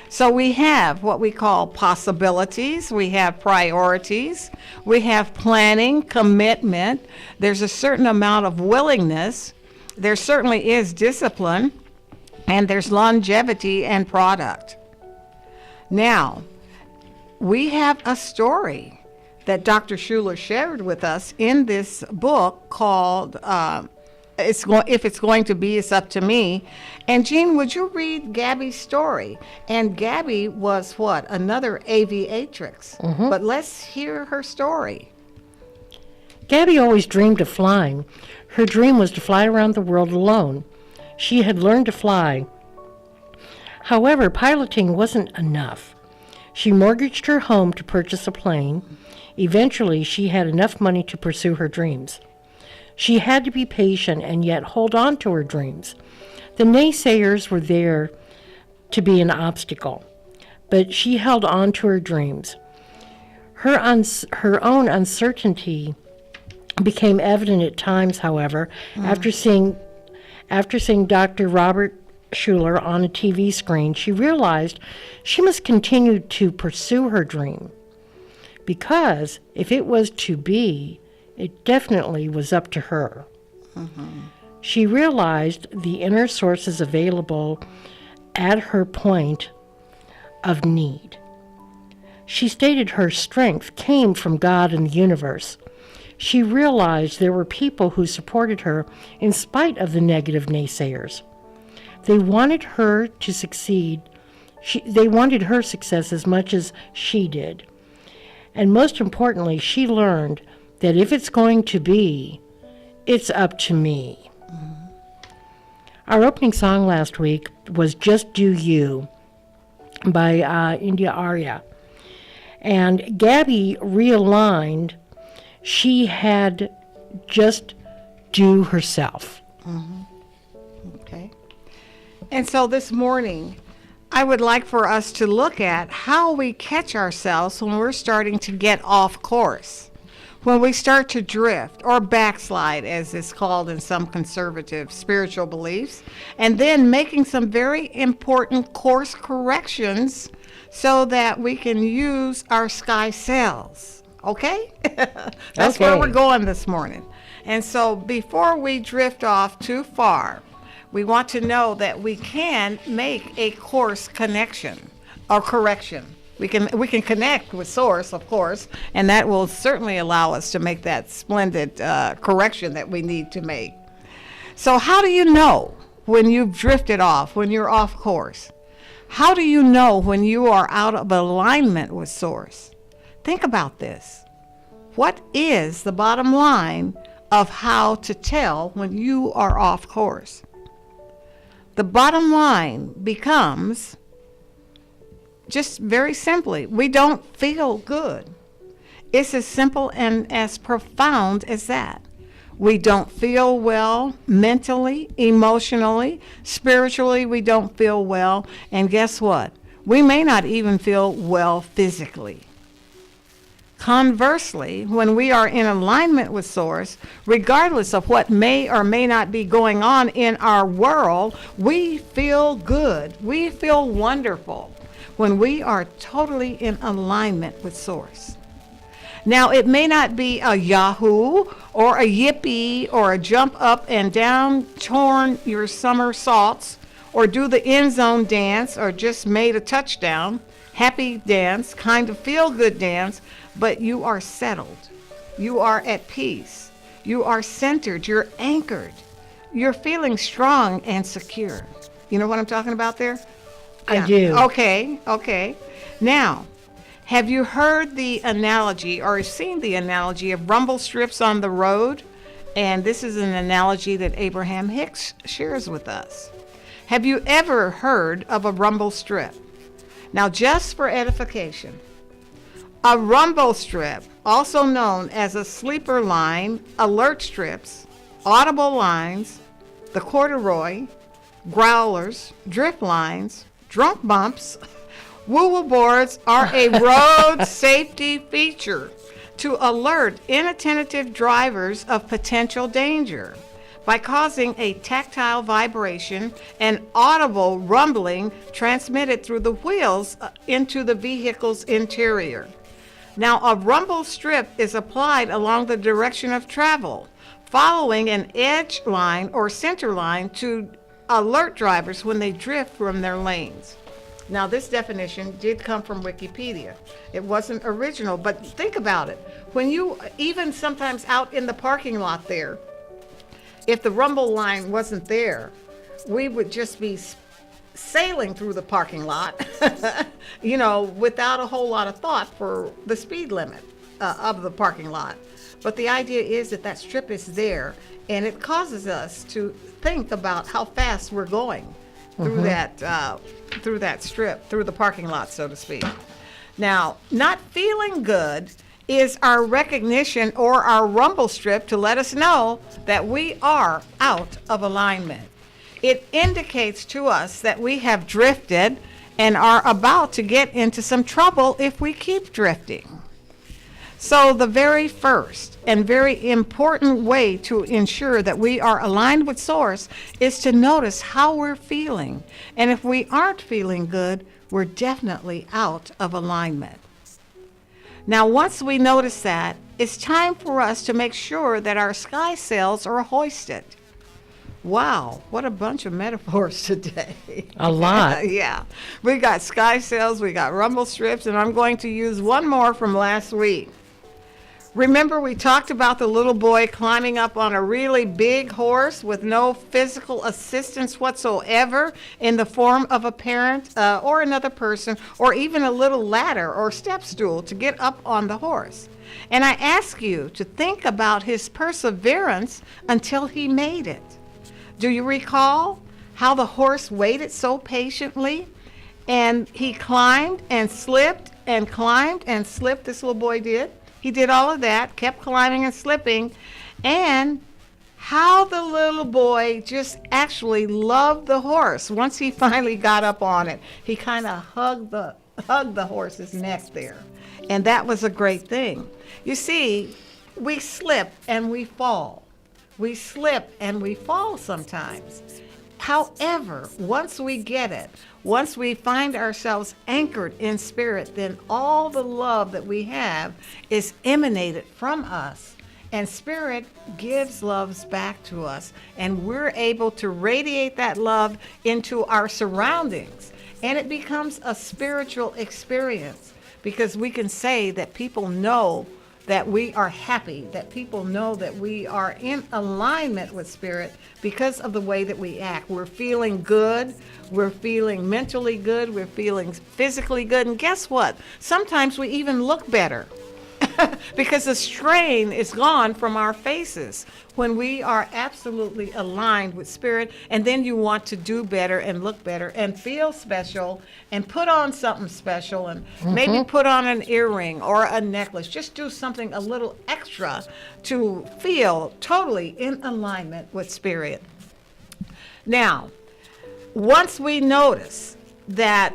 So we have what we call possibilities, we have priorities, we have planning, commitment, there's a certain amount of willingness, there certainly is discipline, and there's longevity and product. Now, we have a story that Dr. Schuler shared with us in this book called If It's Going to Be, It's Up to Me. And Jean, would you read Gabby's story? And Gabby was what? Another aviatrix. But let's hear her story. Gabby always dreamed of flying. Her dream was to fly around the world alone. She had learned to fly. However, piloting wasn't enough. She mortgaged her home to purchase a plane. Eventually, she had enough money to pursue her dreams. She had to be patient and yet hold on to her dreams. The naysayers were there to be an obstacle, but she held on to her dreams. Her own uncertainty became evident at times, however, after seeing Dr. Robert Schuler on a TV screen. She realized she must continue to pursue her dream, because if it was to be, it definitely was up to her. She realized the inner sources available at her point of need. She stated her strength came from God and the universe. She realized there were people who supported her in spite of the negative naysayers. They wanted her to succeed. They wanted her success as much as she did. And most importantly, she learned that if it's going to be, it's up to me. Our opening song last week was Just Do You by India Arya. And Gabby realigned. She had just do herself. Okay. And so this morning, I would like for us to look at how we catch ourselves when we're starting to get off course, when we start to drift or backslide, as it's called in some conservative spiritual beliefs, and then making some very important course corrections so that we can use our sky sails. Okay? That's where we're going this morning. And so before we drift off too far, we want to know that we can make a course connection or correction. We can connect with source, of course, and that will certainly allow us to make that splendid correction that we need to make. So how do you know when you've drifted off, when you're off course? How do you know when you are out of alignment with source? Think about this. What is the bottom line of how to tell when you are off course? The bottom line becomes, just very simply, we don't feel good. It's as simple and as profound as that. We don't feel well mentally, emotionally, spiritually, we don't feel well. And guess what? We may not even feel well physically. Conversely, when we are in alignment with Source, regardless of what may or may not be going on in our world, we feel good. We feel wonderful when we are totally in alignment with Source. Now, it may not be a yahoo or a yippee or a jump up and down, torn your somersaults, or do the end zone dance, or just made a touchdown, happy dance, kind of feel good dance, but you are settled. You are at peace. You are centered. You're anchored. You're feeling strong and secure. You know what I'm talking about there? I do. Okay. Now, have you heard the analogy or seen the analogy of rumble strips on the road? And this is an analogy that Abraham Hicks shares with us. Have you ever heard of a rumble strip? Now, just for edification, a rumble strip also known as a sleeper line, alert strips, audible lines, the corduroy, growlers, drift lines, drunk bumps, woo-woo boards are a road safety feature to alert inattentive drivers of potential danger by causing a tactile vibration and audible rumbling transmitted through the wheels into the vehicle's interior. Now, a rumble strip is applied along the direction of travel, following an edge line or center line to alert drivers when they drift from their lanes. Now, this definition did come from Wikipedia. It wasn't original, but think about it. When you, even sometimes out in the parking lot there, if the rumble line wasn't there, we would just be sailing through the parking lot, without a whole lot of thought for the speed limit of the parking lot. But the idea is that strip is there, and it causes us to think about how fast we're going through that strip, through the parking lot, so to speak. Now, not feeling good is our recognition or our rumble strip to let us know that we are out of alignment. It indicates to us that we have drifted and are about to get into some trouble if we keep drifting. So the very first and very important way to ensure that we are aligned with Source is to notice how we're feeling. And if we aren't feeling good, we're definitely out of alignment. Now, once we notice that, it's time for us to make sure that our sky sails are hoisted. Wow, what a bunch of metaphors today. A lot. Yeah. We got sky sails, we got rumble strips, and I'm going to use one more from last week. Remember, we talked about the little boy climbing up on a really big horse with no physical assistance whatsoever in the form of a parent or another person, or even a little ladder or step stool to get up on the horse. And I ask you to think about his perseverance until he made it. Do you recall how the horse waited so patiently? And he climbed and slipped and climbed and slipped, this little boy did. He did all of that, kept climbing and slipping, and how the little boy just actually loved the horse. Once he finally got up on it, he kind of hugged the horse's neck there, and that was a great thing. You see, we slip and we fall. We slip and we fall sometimes. However, once we get it, once we find ourselves anchored in spirit, then all the love that we have is emanated from us. And spirit gives loves back to us. And we're able to radiate that love into our surroundings. And it becomes a spiritual experience because we can say that people know that we are happy, that people know that we are in alignment with spirit because of the way that we act. We're feeling good, we're feeling mentally good, we're feeling physically good, and guess what? Sometimes we even look better because the strain is gone from our faces when we are absolutely aligned with spirit. And then you want to do better and look better and feel special and put on something special and maybe put on an earring or a necklace. Just do something a little extra to feel totally in alignment with spirit. Now, once we notice that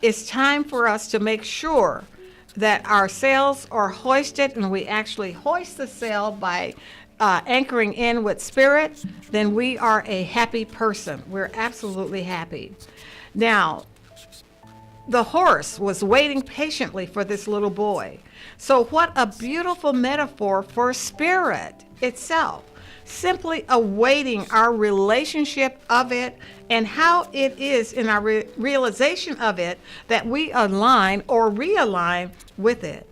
it's time for us to make sure that our sails are hoisted, and we actually hoist the sail by anchoring in with spirit, then we are a happy person. We're absolutely happy. Now, the horse was waiting patiently for this little boy. So what a beautiful metaphor for spirit itself. Simply awaiting our relationship of it and how it is in our realization of it that we align or realign with it.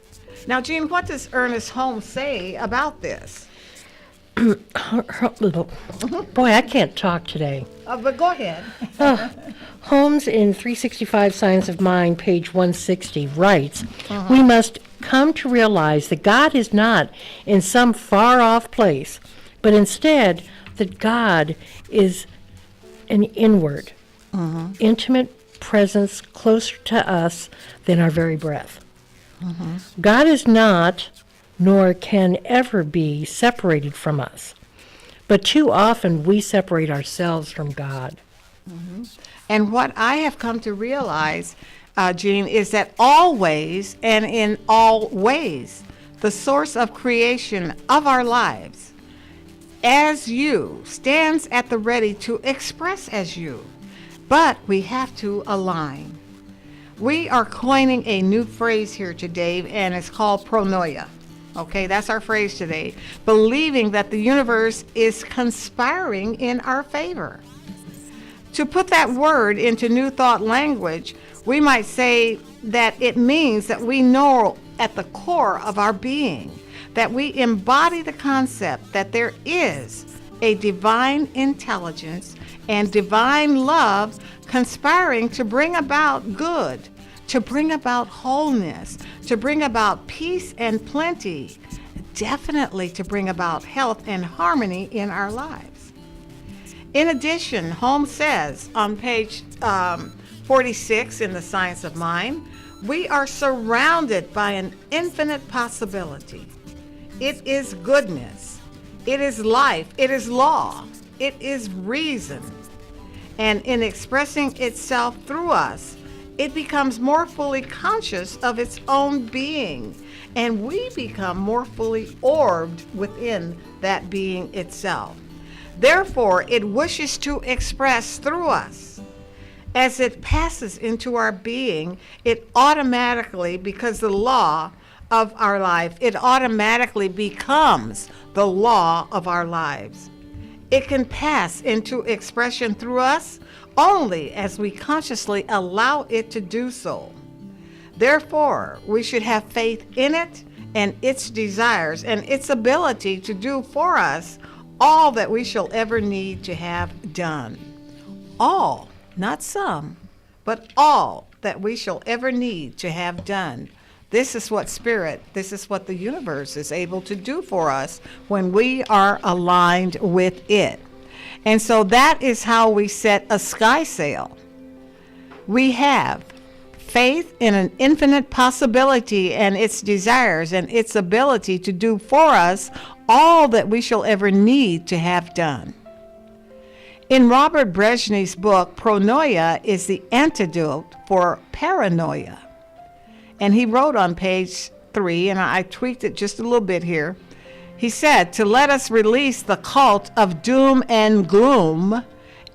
Now, Jean, what does Ernest Holmes say about this? Boy, I can't talk today. But go ahead. Holmes in 365 Science of Mind, page 160, writes, we must come to realize that God is not in some far-off place, but instead that God is an inward, intimate presence closer to us than our very breath. God is not, nor can ever be, separated from us. But too often we separate ourselves from God. And what I have come to realize, Jean, is that always and in all ways, the source of creation of our lives, as you, stands at the ready to express as you. But we have to align. We are coining a new phrase here today, and it's called pronoia. Okay, that's our phrase today. Believing that the universe is conspiring in our favor. To put that word into New Thought language, we might say that it means that we know at the core of our being, that we embody the concept that there is a divine intelligence and divine love conspiring to bring about good, to bring about wholeness, to bring about peace and plenty, definitely to bring about health and harmony in our lives. In addition, Holmes says on page 46 in The Science of Mind, we are surrounded by an infinite possibility. It is goodness. It is life. It is law. It is reason. And in expressing itself through us, it becomes more fully conscious of its own being, and we become more fully orbed within that being itself. Therefore, it wishes to express through us. As it passes into our being, it automatically, because the law of our life, it automatically becomes the law of our lives. It can pass into expression through us only as we consciously allow it to do so. Therefore, we should have faith in it and its desires and its ability to do for us all that we shall ever need to have done. All, not some, but all that we shall ever need to have done. This is what this is what the universe is able to do for us when we are aligned with it. And so that is how we set a sky sail. We have faith in an infinite possibility and its desires and its ability to do for us all that we shall ever need to have done. In Robert Brezhny's book, Pronoia is the antidote for paranoia. And he wrote on page 3, and I tweaked it just a little bit here. He said, to let us release the cult of doom and gloom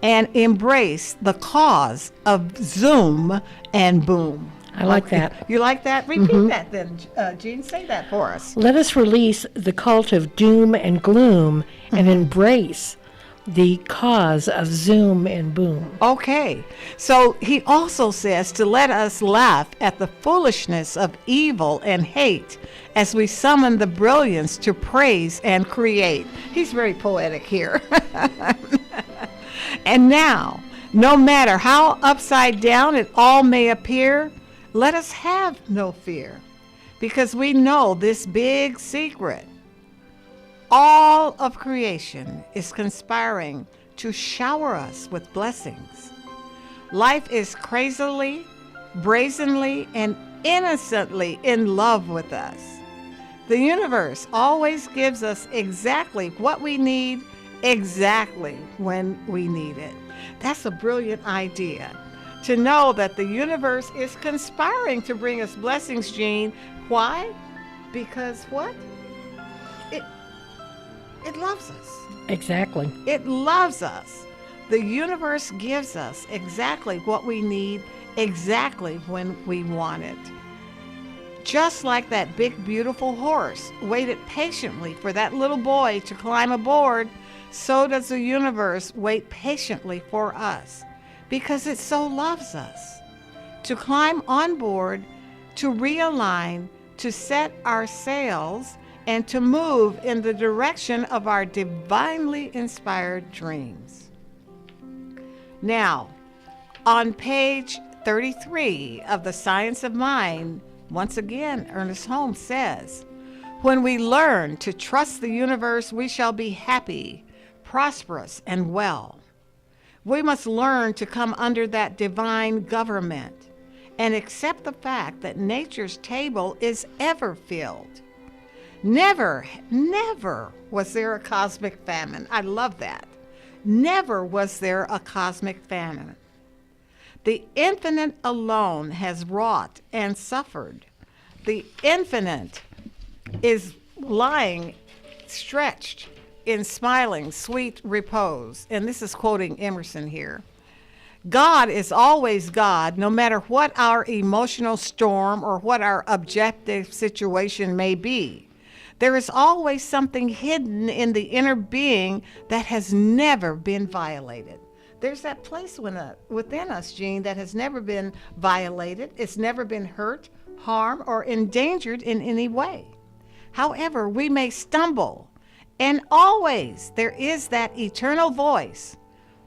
and embrace the cause of zoom and boom. I like that. You like that? Repeat that then, Jean. Say that for us. Let us release the cult of doom and gloom and embrace the cause of zoom and boom. Okay. So he also says to let us laugh at the foolishness of evil and hate as we summon the brilliance to praise and create. He's very poetic here. And now, no matter how upside down it all may appear, let us have no fear, because we know this big secret. All of creation is conspiring to shower us with blessings. Life is crazily, brazenly, and innocently in love with us. The universe always gives us exactly what we need, exactly when we need it. That's a brilliant idea. To know that the universe is conspiring to bring us blessings, Jean. Why? Because what? It loves us. Exactly. It loves us. The universe gives us exactly what we need, exactly when we want it. Just like that big, beautiful horse waited patiently for that little boy to climb aboard, so does the universe wait patiently for us, because it so loves us. To climb on board, to realign, to set our sails, and to move in the direction of our divinely inspired dreams. Now, on page 33 of The Science of Mind, once again, Ernest Holmes says, when we learn to trust the universe, we shall be happy, prosperous, and well. We must learn to come under that divine government and accept the fact that nature's table is ever filled. Never, never was there a cosmic famine. I love that. Never was there a cosmic famine. The infinite alone has wrought and suffered. The infinite is lying stretched in smiling, sweet repose. And this is quoting Emerson here. God is always God, no matter what our emotional storm or what our objective situation may be. There is always something hidden in the inner being that has never been violated. There's that place within us, Jean, that has never been violated. It's never been hurt, harmed, or endangered in any way. However, we may stumble, and always there is that eternal voice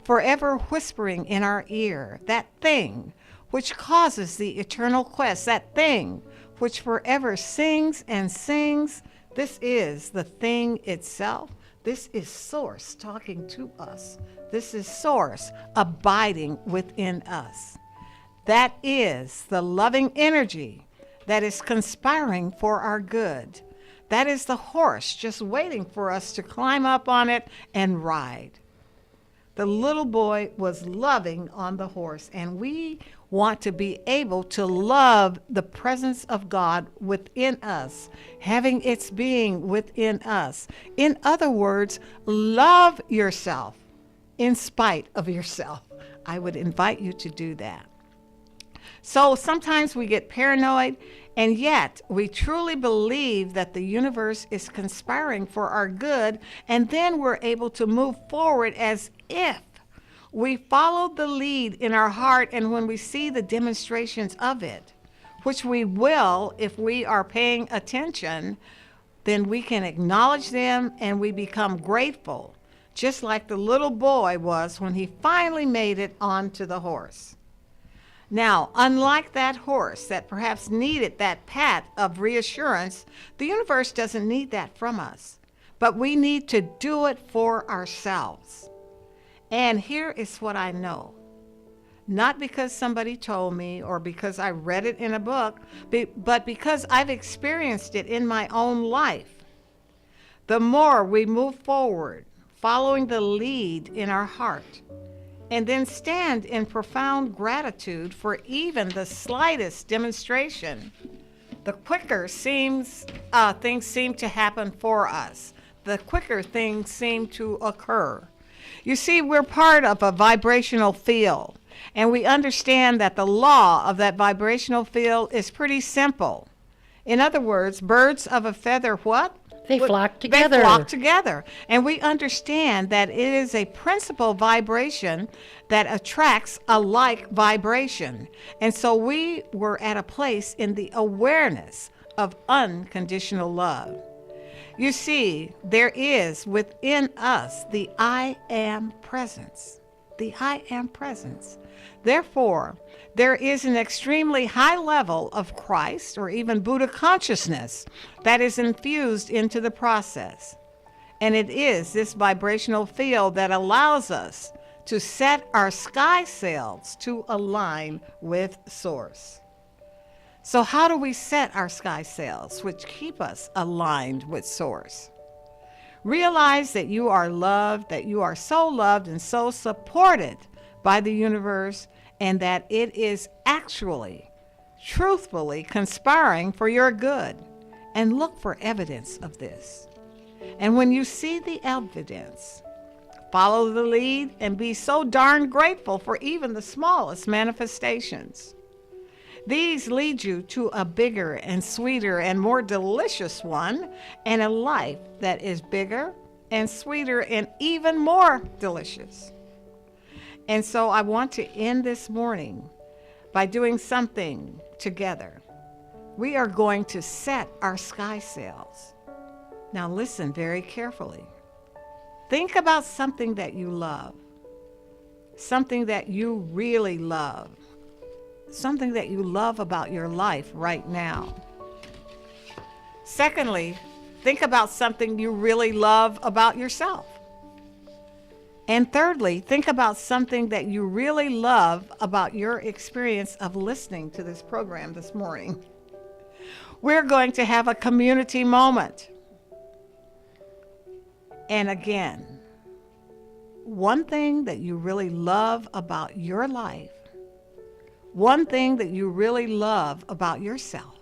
forever whispering in our ear, that thing which causes the eternal quest, that thing which forever sings and sings. This is the thing itself. This is Source talking to us. This is Source abiding within us. That is the loving energy that is conspiring for our good. That is the horse just waiting for us to climb up on it and ride. The little boy was loving on the horse, and we want to be able to love the presence of God within us, having its being within us. In other words, love yourself in spite of yourself. I would invite you to do that. So sometimes we get paranoid, and yet we truly believe that the universe is conspiring for our good, and then we're able to move forward as if we followed the lead in our heart, and when we see the demonstrations of it, which we will if we are paying attention, then we can acknowledge them and we become grateful, just like the little boy was when he finally made it onto the horse. Now, unlike that horse that perhaps needed that pat of reassurance, the universe doesn't need that from us, but we need to do it for ourselves. And here is what I know. Not because somebody told me or because I read it in a book, but because I've experienced it in my own life. The more we move forward, following the lead in our heart, and then stand in profound gratitude for even the slightest demonstration, the quicker things seem to happen for us. The quicker things seem to occur. You see, we're part of a vibrational field, and we understand that the law of that vibrational field is pretty simple. In other words, birds of a feather, what? They flock together. They flock together. And we understand that it is a principal vibration that attracts a like vibration. And so we were at a place in the awareness of unconditional love. You see, there is within us the I am presence. The I am presence. Therefore, there is an extremely high level of Christ or even Buddha consciousness that is infused into the process. And it is this vibrational field that allows us to set our sky sails to align with Source. So how do we set our sky sails, which keep us aligned with Source? Realize that you are loved, that you are so loved and so supported by the universe, and that it is actually, truthfully conspiring for your good. And look for evidence of this. And when you see the evidence, follow the lead and be so darn grateful for even the smallest manifestations. These lead you to a bigger and sweeter and more delicious one, and a life that is bigger and sweeter and even more delicious. And so I want to end this morning by doing something together. We are going to set our sky sails. Now listen very carefully. Think about something that you love, something that you really love, something that you love about your life right now. Secondly, think about something you really love about yourself. And thirdly, think about something that you really love about your experience of listening to this program this morning. We're going to have a community moment. And again, one thing that you really love about your life, one thing that you really love about yourself,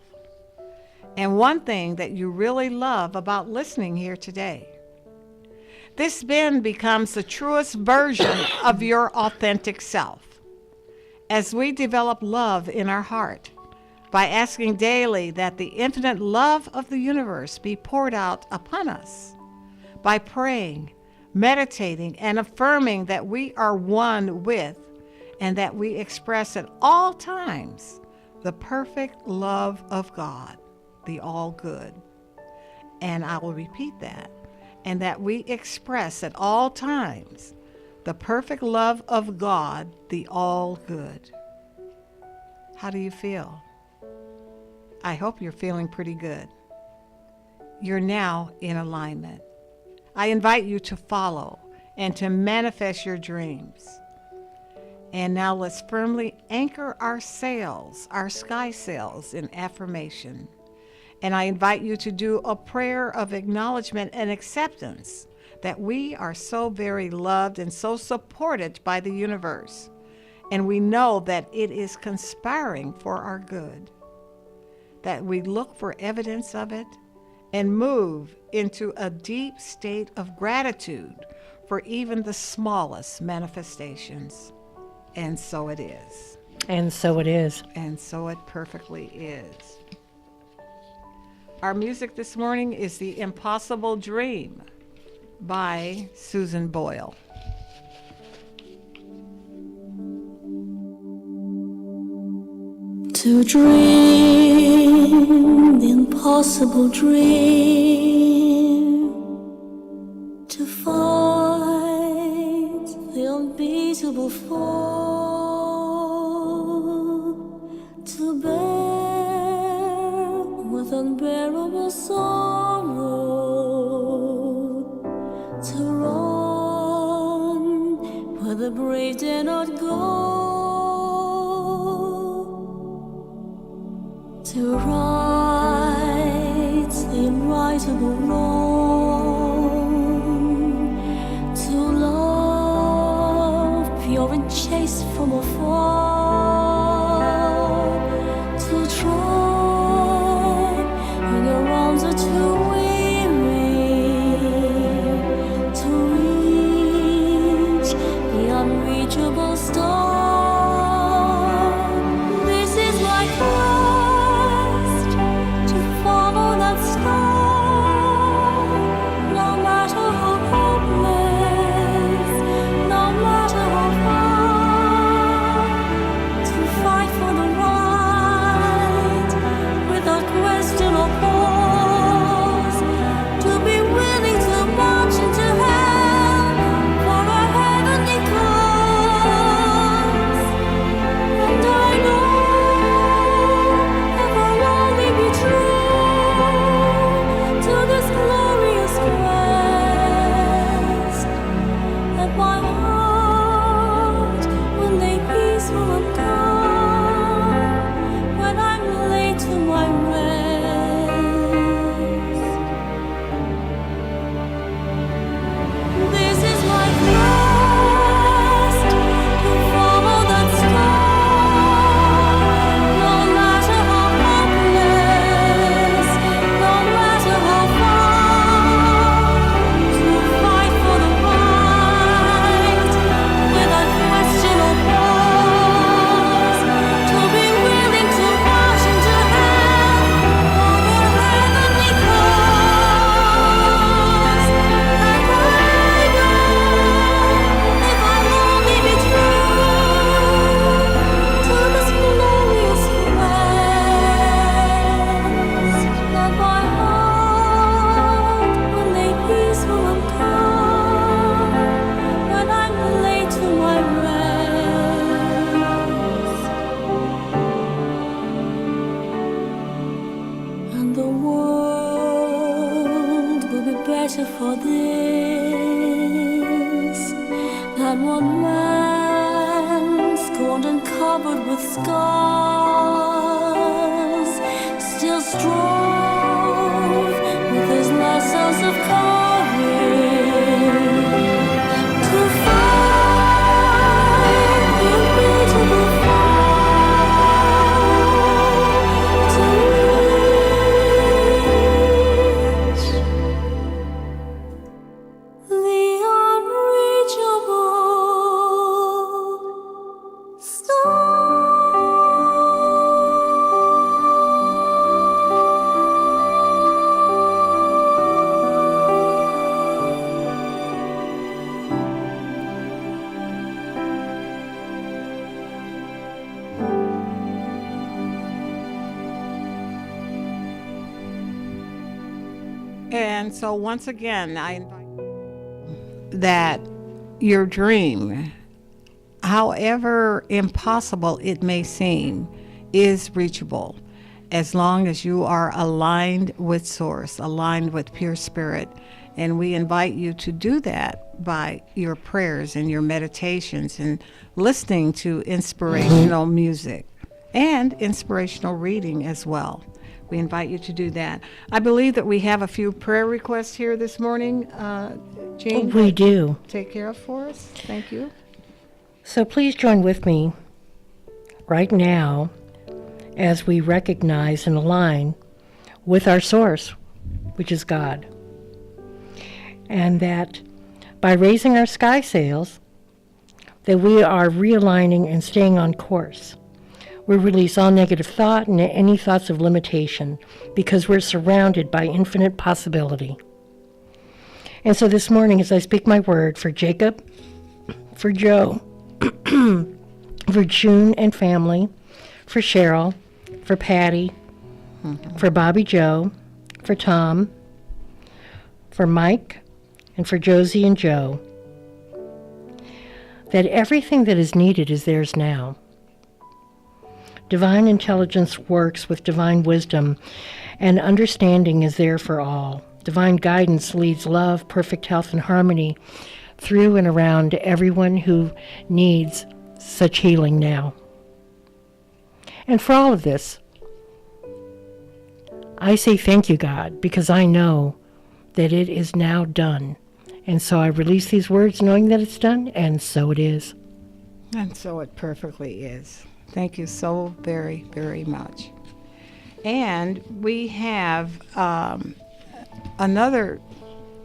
and one thing that you really love about listening here today. This then becomes the truest version of your authentic self. As we develop love in our heart by asking daily that the infinite love of the universe be poured out upon us, by praying, meditating, and affirming that we are one with and that we express at all times the perfect love of God, the all good. And I will repeat that. And that we express at all times the perfect love of God, the all good. How do you feel? I hope you're feeling pretty good. You're now in alignment. I invite you to follow and to manifest your dreams. And now let's firmly anchor our sails, our sky sails, in affirmation. And I invite you to do a prayer of acknowledgement and acceptance that we are so very loved and so supported by the universe. And we know that it is conspiring for our good. That we look for evidence of it and move into a deep state of gratitude for even the smallest manifestations. And so it is. And so it is. And so it perfectly is. Our music this morning is The Impossible Dream by Susan Boyle. To dream the impossible dream, to fight the unbeatable foe, to bear with unbearable sorrow, to run where the brave dare not go, to right the unrightable wrong, to love pure and chaste from afar, to try when your arms are too weary, to reach the unreachable star. This is my quest, to follow that star, no matter how hopeless, no matter how far, to fight for the right without question or pause, to be willing to march into hell for a heavenly cause. than one man, scorned and covered with scars, still strove with his lessons of courage to fight unbeatable foe, to reach the unreachable And so once again, I invite that your dream, however impossible it may seem, is reachable as long as you are aligned with Source, aligned with pure spirit. And we invite you to do that by your prayers and your meditations and listening to inspirational music and inspirational reading as well. We invite you to do that. I believe that we have a few prayer requests here this morning. Jean, We do. take care of for us. Thank you. So please join with me right now as we recognize and align with our source, which is God. And that by raising our sky sails, that we are realigning and staying on course. We release all negative thought and any thoughts of limitation because we're surrounded by infinite possibility. And so this morning, as I speak my word for Jacob, for Joe, for June and family, for Cheryl, for Patty, for Bobby Joe, for Tom, for Mike, and for Josie and Joe, that everything that is needed is theirs now. Divine intelligence works with divine wisdom, and understanding is there for all. Divine guidance leads love, perfect health, and harmony through and around everyone who needs such healing now. And for all of this, I say thank you, God, because I know that it is now done. And so I release these words knowing that it's done, and so it is. And so it perfectly is. Thank you so very, very much. And we have another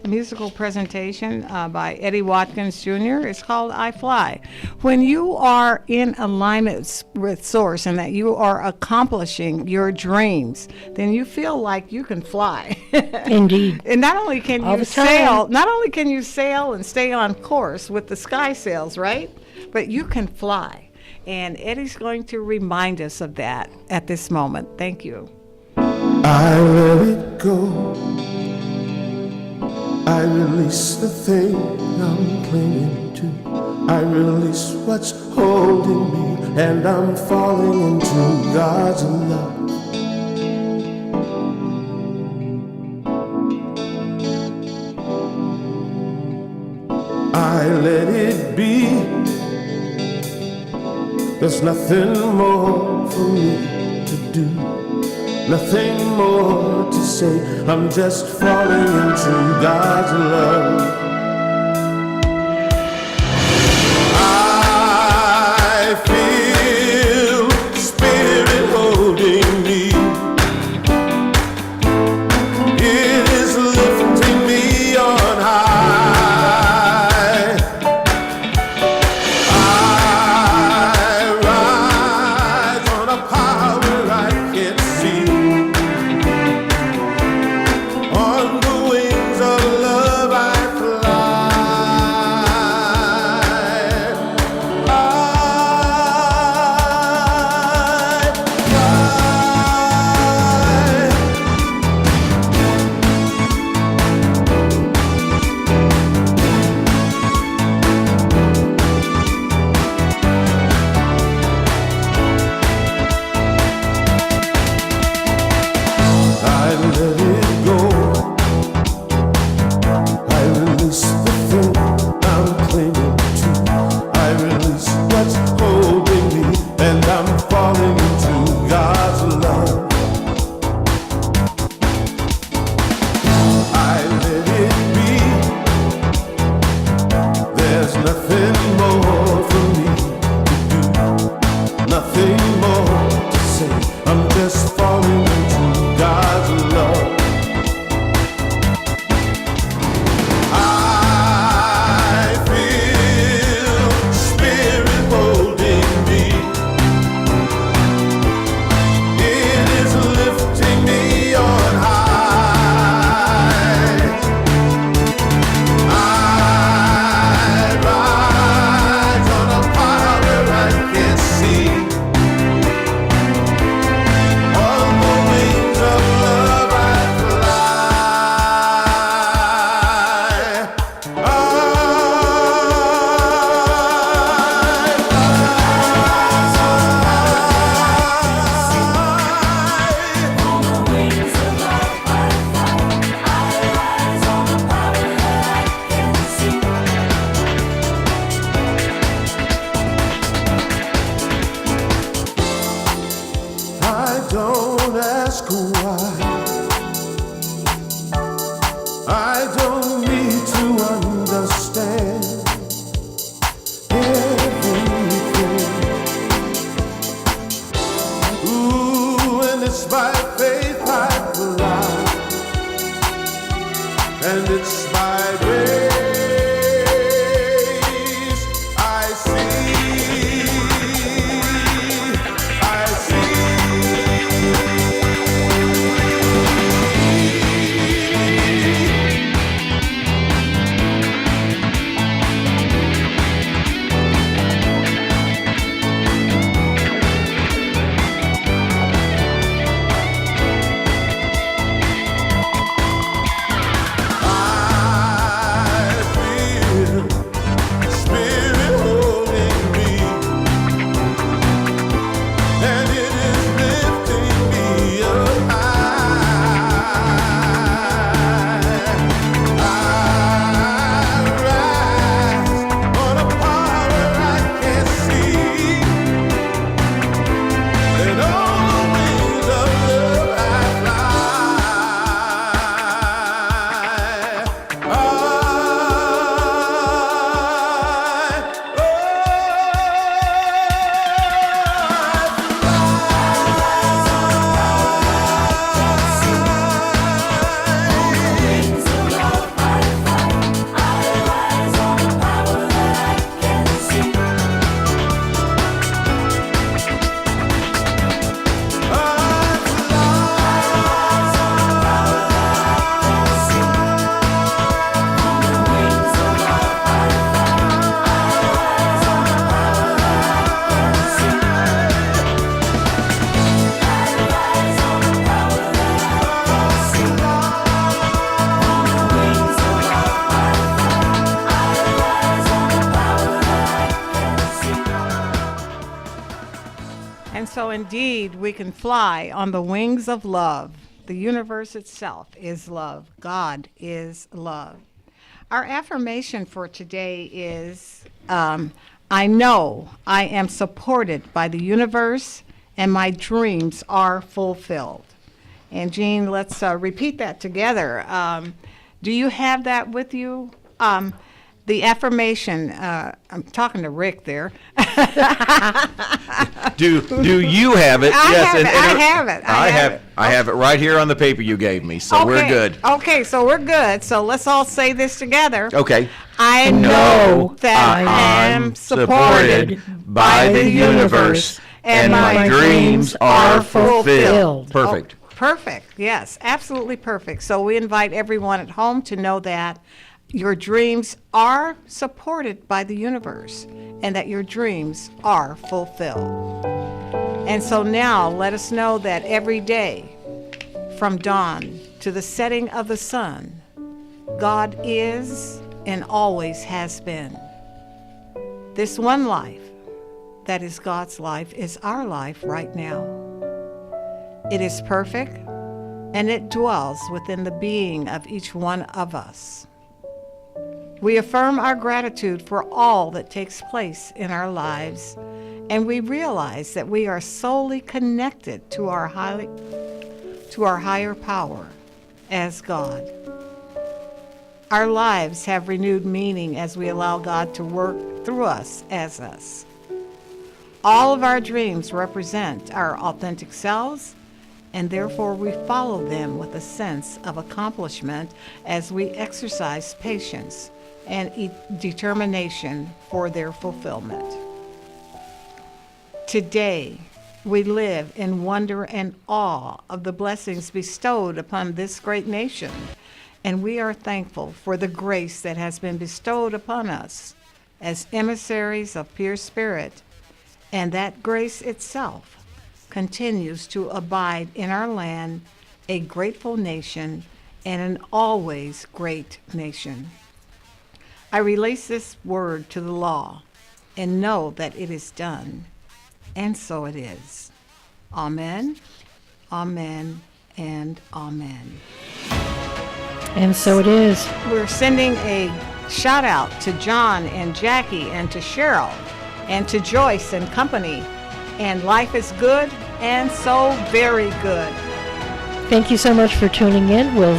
musical presentation by Eddie Watkins Jr. It's called I Fly. When you are in alignment with Source and that you are accomplishing your dreams, then you feel like you can fly. Indeed. And not only can All you the time. sail and stay on course with the sky sails, right? But you can fly. And Eddie's going to remind us of that at this moment. Thank you. I let it go. I release the thing I'm clinging to. I release what's holding me, and I'm falling into God's love. I let it be. There's nothing more for me to do, nothing more to say. I'm just falling into God's love. I feel Spirit holding me. It is lifting me on high. I rise on a power I can't see. On the wings of love I fly. nothing more for me to do, nothing more to say. I'm just falling into God's love. I feel Spirit holding me. It is lifting me on high. I rise on a power I can't see. On the wings of love I fly. I don't ask why. I don't need to understand everything. Ooh, and it's by faith I fly, and it's by grace I see. I see. Spirit holding me, and it is lifting me up high. I rise on a power I can't see, and on the wings of love I fly. And so indeed we can fly on the wings of love. The universe itself is love. God is love. Our affirmation for today is, I know I am supported by the universe and my dreams are fulfilled. And Jean, let's repeat that together. Do you have that with you? The affirmation, I'm talking to Rick there. Do you have it? I Yes, have it. I have it. I have it right here on the paper you gave me, so we're good. Okay, so we're good. So let's all say this together. Okay. I know that I am supported by the universe and my dreams are fulfilled. Perfect. Oh, perfect. Yes, absolutely perfect. So we invite everyone at home to know that your dreams are supported by the universe and that your dreams are fulfilled. And so now let us know that every day from dawn to the setting of the sun, God is and always has been. This one life that is God's life is our life right now. It is perfect and it dwells within the being of each one of us. We affirm our gratitude for all that takes place in our lives, and we realize that we are solely connected to our higher power as God. Our lives have renewed meaning as we allow God to work through us as us. All of our dreams represent our authentic selves, and therefore we follow them with a sense of accomplishment as we exercise patience and determination for their fulfillment. Today, we live in wonder and awe of the blessings bestowed upon this great nation, and we are thankful for the grace that has been bestowed upon us as emissaries of pure spirit, and that grace itself continues to abide in our land, a grateful nation, and an always great nation. I release this word to the law and know that it is done, and so it is. Amen, amen, and amen. And so it is. We're sending a shout out to John and Jackie and to Cheryl and to Joyce and company. And life is good and so very good. Thank you so much for tuning in. We'll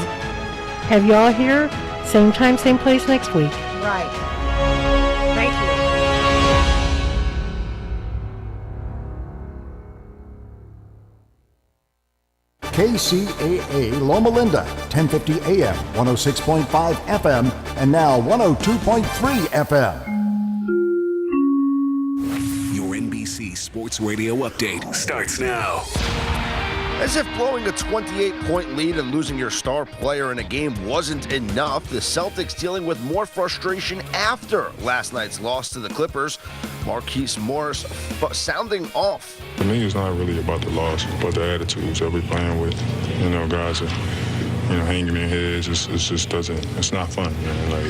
have you all here, same time, same place next week. Right. Thank you. KCAA Loma Linda, 1050 AM, 106.5 FM, and now 102.3 FM. Your NBC Sports Radio update starts now. As if blowing a 28-point lead and losing your star player in a game wasn't enough, the Celtics dealing with more frustration after last night's loss to the Clippers. Marquise Morris sounding off. For me, it's not really about the loss, it's about the attitudes that we're playing with. You know, guys are, hanging their heads. It just doesn't, it's not fun, man. Like,